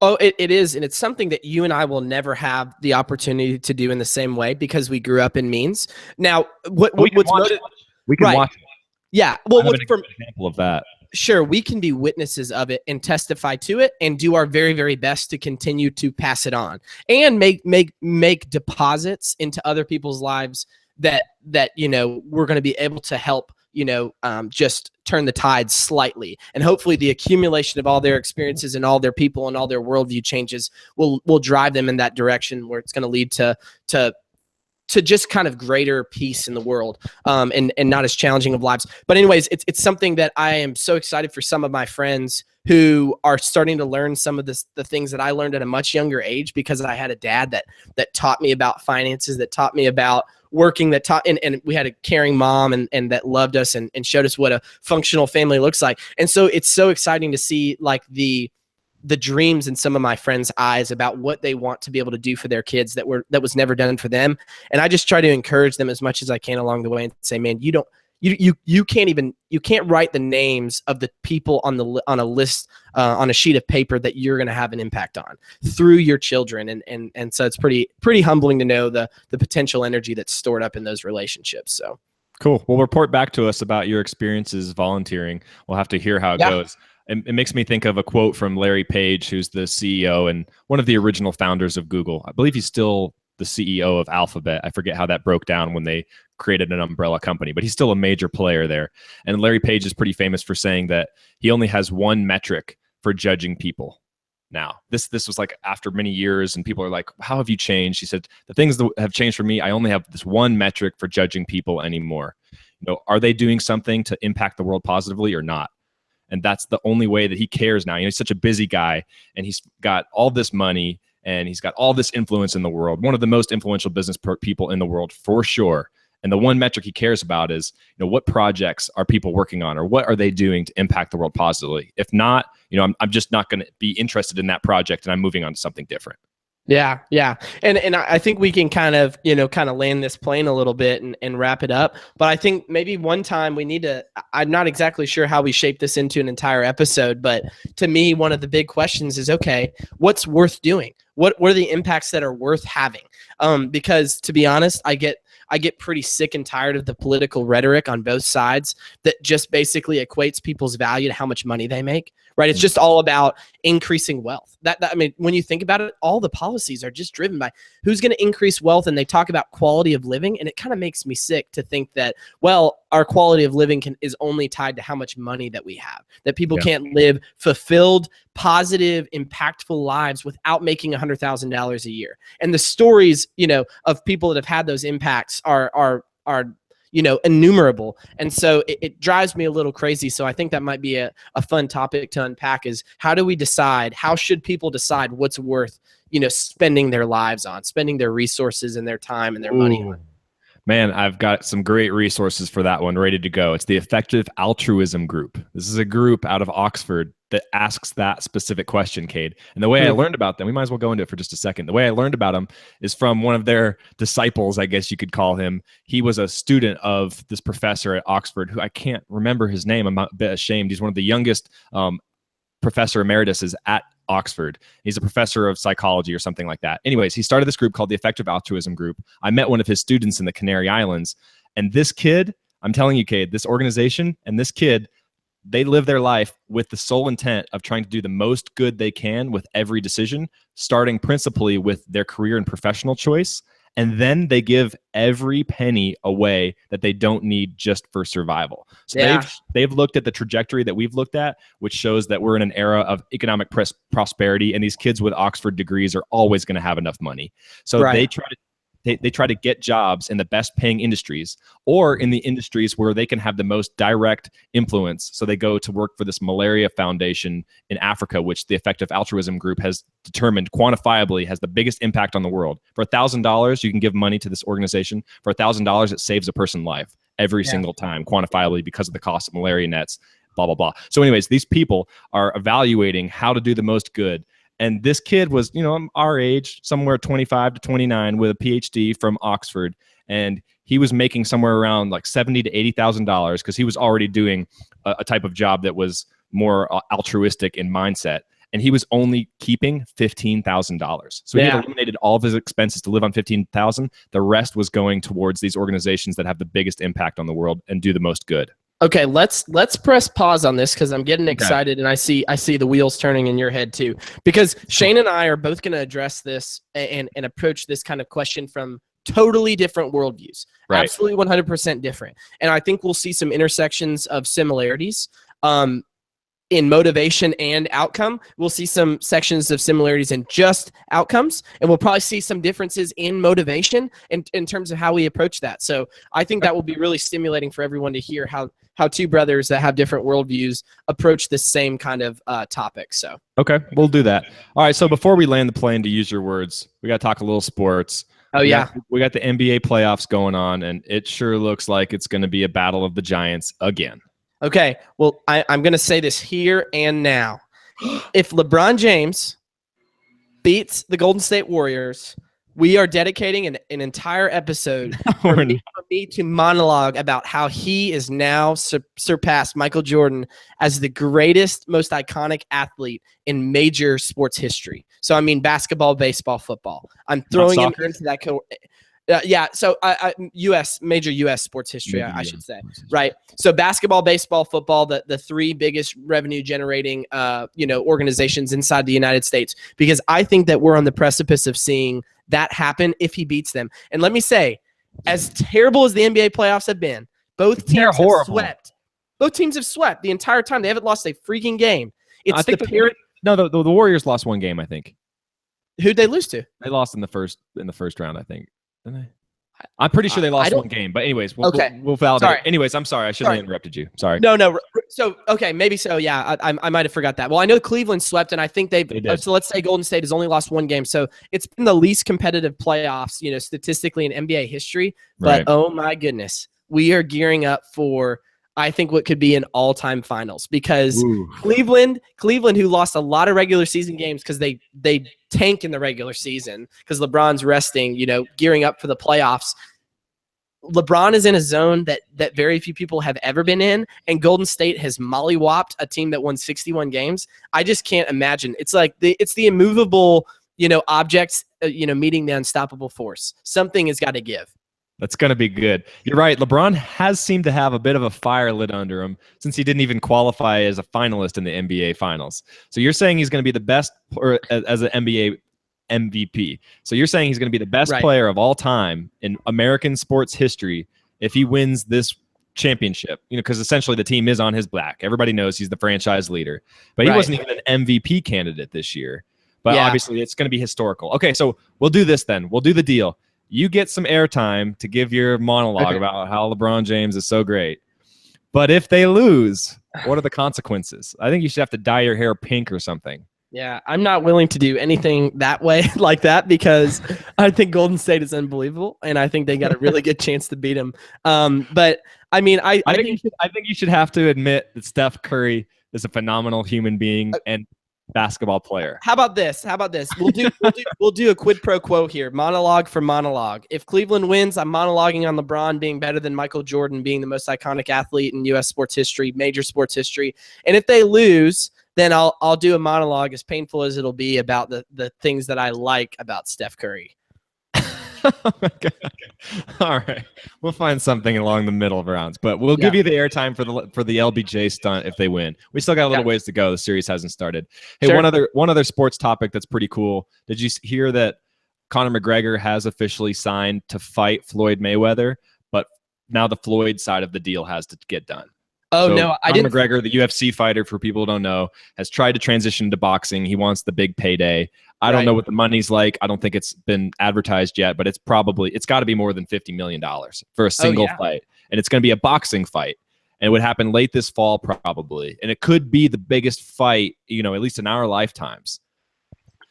Oh, it is. And it's something that you and I will never have the opportunity to do in the same way because we grew up in means. Now, we can watch it. Yeah. Well, what's an example of that? Sure, we can be witnesses of it and testify to it and do our very, very best to continue to pass it on and make deposits into other people's lives that we're going to be able to help just turn the tide slightly. And hopefully the accumulation of all their experiences and all their people and all their worldview changes will drive them in that direction where it's going to lead to just kind of greater peace in the world, and not as challenging of lives. But anyways, it's something that I am so excited for some of my friends who are starting to learn some of the things that I learned at a much younger age, because I had a dad that taught me about finances, that taught me about working, that taught, and we had a caring mom and that loved us and showed us what a functional family looks like. And so it's so exciting to see like the dreams in some of my friends' eyes about what they want to be able to do for their kids that was never done for them. And I just try to encourage them as much as I can along the way and say, man, you can't write the names of the people on a list, on a sheet of paper that you're going to have an impact on through your children. And so it's pretty humbling to know the potential energy that's stored up in those relationships. So cool. Well, report back to us about your experiences volunteering. We'll have to hear how it goes. It makes me think of a quote from Larry Page, who's the CEO and one of the original founders of Google. I believe he's still the CEO of Alphabet. I forget how that broke down when they created an umbrella company, but he's still a major player there. And Larry Page is pretty famous for saying that he only has one metric for judging people. Now, this was like after many years, and people are like, how have you changed? He said, the things that have changed for me, I only have this one metric for judging people anymore. Are they doing something to impact the world positively or not? And that's the only way that he cares now. He's such a busy guy, and he's got all this money, and he's got all this influence in the world. One of the most influential business people in the world, for sure. And the one metric he cares about is, what projects are people working on, or what are they doing to impact the world positively? If not, I'm just not going to be interested in that project, and I'm moving on to something different. Yeah. And I think we can kind of land this plane a little bit and wrap it up. But I think maybe one time we need to, I'm not exactly sure how we shape this into an entire episode, but to me, one of the big questions is, okay, what's worth doing? What are the impacts that are worth having? Because to be honest, I get pretty sick and tired of the political rhetoric on both sides that just basically equates people's value to how much money they make, right? It's just all about increasing wealth. I mean, when you think about it, all the policies are just driven by who's going to increase wealth, and they talk about quality of living, and it kind of makes me sick to think that, well, our quality of living is only tied to how much money that we have, that people can't live fulfilled, positive, impactful lives without making $100,000 a year. And the stories, of people that have had those impacts are innumerable. And so it drives me a little crazy. So I think that might be a fun topic to unpack, is how should people decide what's worth, spending their lives on, spending their resources and their time and their money on? Man, I've got some great resources for that one ready to go. It's the Effective Altruism Group. This is a group out of Oxford that asks that specific question, Cade. And the way I learned about them, we might as well go into it for just a second. The way I learned about them is from one of their disciples, I guess you could call him. He was a student of this professor at Oxford, who I can't remember his name. I'm a bit ashamed. He's one of the youngest professor emeritus at Oxford. He's a professor of psychology or something like that. Anyways, he started this group called the Effective Altruism Group. I met one of his students in the Canary Islands, and this kid, I'm telling you, Cade, this organization and this kid, they live their life with the sole intent of trying to do the most good they can with every decision, starting principally with their career and professional choice. And then they give every penny away that they don't need just for survival. So they've looked at the trajectory that we've looked at, which shows that we're in an era of economic prosperity, and these kids with Oxford degrees are always going to have enough money. So they try to get jobs in the best paying industries, or in the industries where they can have the most direct influence. So they go to work for this malaria foundation in Africa, which the Effective Altruism Group has determined quantifiably has the biggest impact on the world. For $1,000, you can give money to this organization. For $1,000, it saves a person's life every single time, quantifiably, because of the cost of malaria nets, blah, blah, blah. So anyways, these people are evaluating how to do the most good. And this kid was, our age, somewhere 25 to 29, with a PhD from Oxford. And he was making somewhere around like $70,000 to $80,000 because he was already doing a type of job that was more altruistic in mindset. And he was only keeping $15,000. So he had eliminated all of his expenses to live on $15,000. The rest was going towards these organizations that have the biggest impact on the world and do the most good. Okay, let's press pause on this, because I'm getting excited, and I see the wheels turning in your head too. Because Shane and I are both going to address this and approach this kind of question from totally different worldviews. Right. Absolutely 100% different. And I think we'll see some intersections of similarities in motivation and outcome. We'll see some sections of similarities in just outcomes, and we'll probably see some differences in motivation in terms of how we approach that. So I think that will be really stimulating for everyone to hear how two brothers that have different worldviews approach this same kind of topic. So okay, we'll do that. All right, so before we land the plane, to use your words, we got to talk a little sports. Oh, yeah. We got the NBA playoffs going on, and it sure looks like it's going to be a battle of the giants again. Okay, well, I'm going to say this here and now. If LeBron James beats the Golden State Warriors, we are dedicating an entire episode for me to monologue about how he is now surpassed Michael Jordan as the greatest, most iconic athlete in major sports history. So, I mean, basketball, baseball, football. I'm throwing him into that. Yeah, so major U.S. sports history, I should say, right? So basketball, baseball, football, the three biggest revenue generating, organizations inside the United States, because I think that we're on the precipice of seeing that happen if he beats them. And let me say, as terrible as the NBA playoffs have been, both teams have swept. Both teams have swept the entire time. They haven't lost a freaking game. It's the Warriors lost one game, I think. Who'd they lose to? They lost in the first round, I think. I'm pretty sure they lost one game, but anyways, we'll validate. Sorry. Anyways, I'm sorry. I shouldn't have interrupted you. Sorry. No. So, okay, maybe so. Yeah, I might have forgot that. Well, I know Cleveland swept, and I think they did. So let's say Golden State has only lost one game. So it's been the least competitive playoffs, statistically in NBA history. But oh my goodness, we are gearing up for, I think, what could be an all-time finals, because Cleveland, who lost a lot of regular season games because they tank in the regular season because LeBron's resting, gearing up for the playoffs. LeBron is in a zone that very few people have ever been in, and Golden State has mollywopped a team that won 61 games. I just can't imagine. It's like it's the immovable, objects, meeting the unstoppable force. Something has got to give. That's going to be good. You're right. LeBron has seemed to have a bit of a fire lit under him since he didn't even qualify as a finalist in the NBA Finals. So you're saying he's going to be the best as an NBA MVP. So you're saying he's going to be the best player of all time in American sports history if he wins this championship, because essentially the team is on his back. Everybody knows he's the franchise leader, but he wasn't even an MVP candidate this year. But obviously it's going to be historical. Okay, so we'll do this then. We'll do the deal. You get some airtime to give your monologue about how LeBron James is so great. But if they lose, what are the consequences? I think you should have to dye your hair pink or something. Yeah, I'm not willing to do anything that way like that, because I think Golden State is unbelievable, and I think they got a really good chance to beat them. But I mean, I think you should have to admit that Steph Curry is a phenomenal human being and basketball player. How about this? We'll do a quid pro quo here. Monologue for monologue. If Cleveland wins, I'm monologuing on LeBron being better than Michael Jordan, being the most iconic athlete in U.S. sports history, major sports history. And if they lose, then I'll do a monologue, as painful as it'll be, about the things that I like about Steph Curry. Oh my God. All right, we'll find something along the middle of rounds, but we'll give you the airtime for the LBJ stunt if they win. We still got a little ways to go. The series hasn't started. Hey, one other sports topic that's pretty cool. Did you hear that Conor McGregor has officially signed to fight Floyd Mayweather, but now the Floyd side of the deal has to get done? Oh, no, I didn't. McGregor, the UFC fighter, for people who don't know, has tried to transition to boxing. He wants the big payday. I don't know what the money's like. I don't think it's been advertised yet, but it's got to be more than $50 million for a single fight. And it's going to be a boxing fight. And it would happen late this fall, probably. And it could be the biggest fight, at least in our lifetimes.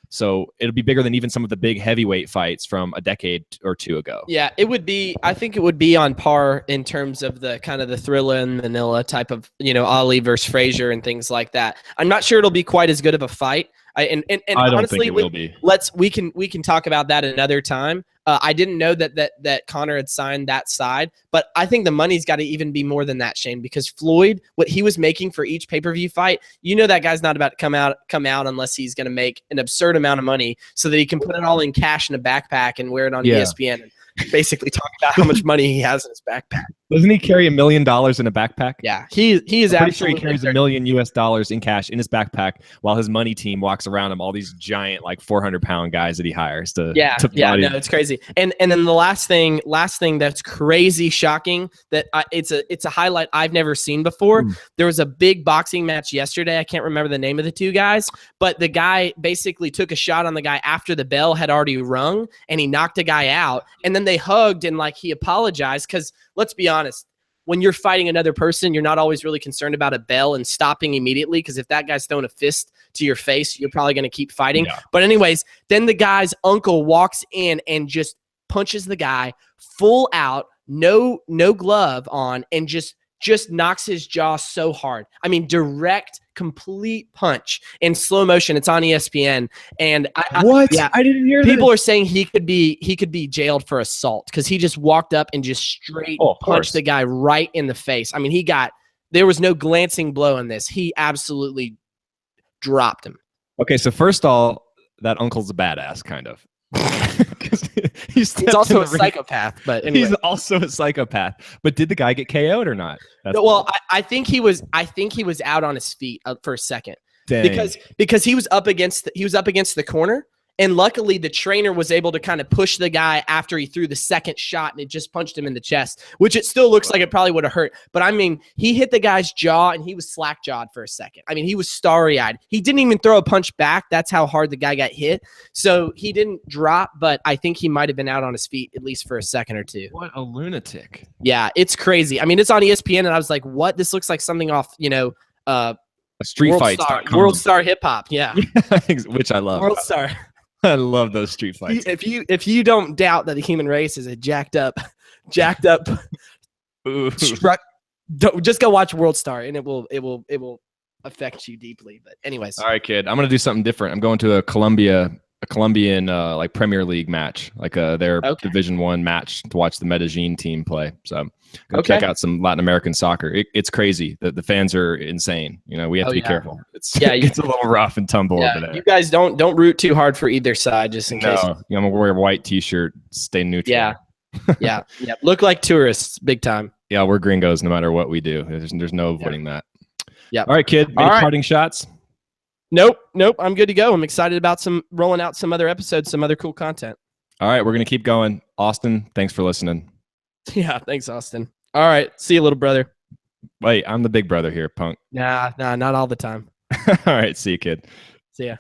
So it'll be bigger than even some of the big heavyweight fights from a decade or two ago. Yeah, it would be. I think it would be on par in terms of the kind of the Thrilla and Manila type of, Ali versus Frazier and things like that. I'm not sure it'll be quite as good of a fight. I don't honestly, think it will be. We can talk about that another time. I didn't know that Conor had signed that side, but I think the money's got to even be more than that, Shane, because Floyd, what he was making for each pay-per-view fight, that guy's not about to come out unless he's going to make an absurd amount of money so that he can put it all in cash in a backpack and wear it on ESPN and basically talk about how much money he has in his backpack. Doesn't he carry $1 million in a backpack? Yeah, he is I'm pretty sure absolutely. he carries $1 million US in cash in his backpack while his money team walks around him. All these giant, like 400-pound guys that he hires to No, it's crazy. And then the last thing that's crazy shocking that it's a highlight I've never seen before. There was a big boxing match yesterday. I can't remember the name of the two guys, but the guy basically took a shot on the guy after the bell had already rung, and he knocked a guy out. And then they hugged and like he apologized because let's be honest. When you're fighting another person, you're not always really concerned about a bell and stopping immediately because if that guy's throwing a fist to your face, you're probably going to keep fighting. Yeah. But anyways, then the guy's uncle walks in and just punches the guy full out, no glove on, and just knocks his jaw so hard. I mean, direct, complete punch in slow motion. It's on ESPN. And I didn't hear people are saying he could be jailed for assault because he just walked up and just straight punched the guy right in the face. I mean, there was no glancing blow in this. He absolutely dropped him. Okay, so first of all, that uncle's a badass, kind of. He's also a psychopath, but anyway. He's also a psychopath. But did the guy get KO'd or not? I think he was out on his feet for a second. Dang. because he was up against the corner, and luckily the trainer was able to kind of push the guy after he threw the second shot, and it just punched him in the chest, which it still looks like it probably would have hurt. But I mean, he hit the guy's jaw and he was slack-jawed for a second. I mean, he was starry-eyed. He didn't even throw a punch back. That's how hard the guy got hit. So he didn't drop, but I think he might have been out on his feet at least for a second or two. What a lunatic. Yeah, it's crazy. I mean, it's on ESPN, and I was like, what? This looks like something off, a Street Fight. World Star Hip Hop. Yeah. Which I love. World Star. I love those street fights. If you don't doubt that the human race is a jacked up struck, just go watch World Star and it will affect you deeply. But anyways, all right, kid, I'm gonna do something different. I'm going to a Colombian like Premier League match, like their Division I match to watch the Medellin team play. So go check out some Latin American soccer. It's crazy. The fans are insane. We have to be careful. It's a little rough and tumble over there. You guys don't root too hard for either side, just in case. I'm gonna wear a white T-shirt, stay neutral. Yeah. Look like tourists, big time. Yeah, we're gringos no matter what we do. There's no avoiding that. Yeah. All right, kid. Any parting shots? Nope. I'm good to go. I'm excited about rolling out some other episodes, some other cool content. All right, we're gonna keep going. Austin, thanks for listening. Yeah, thanks, Austin. All right, see you, little brother. Wait, I'm the big brother here, punk. Nah, not all the time. All right, see you, kid. See ya.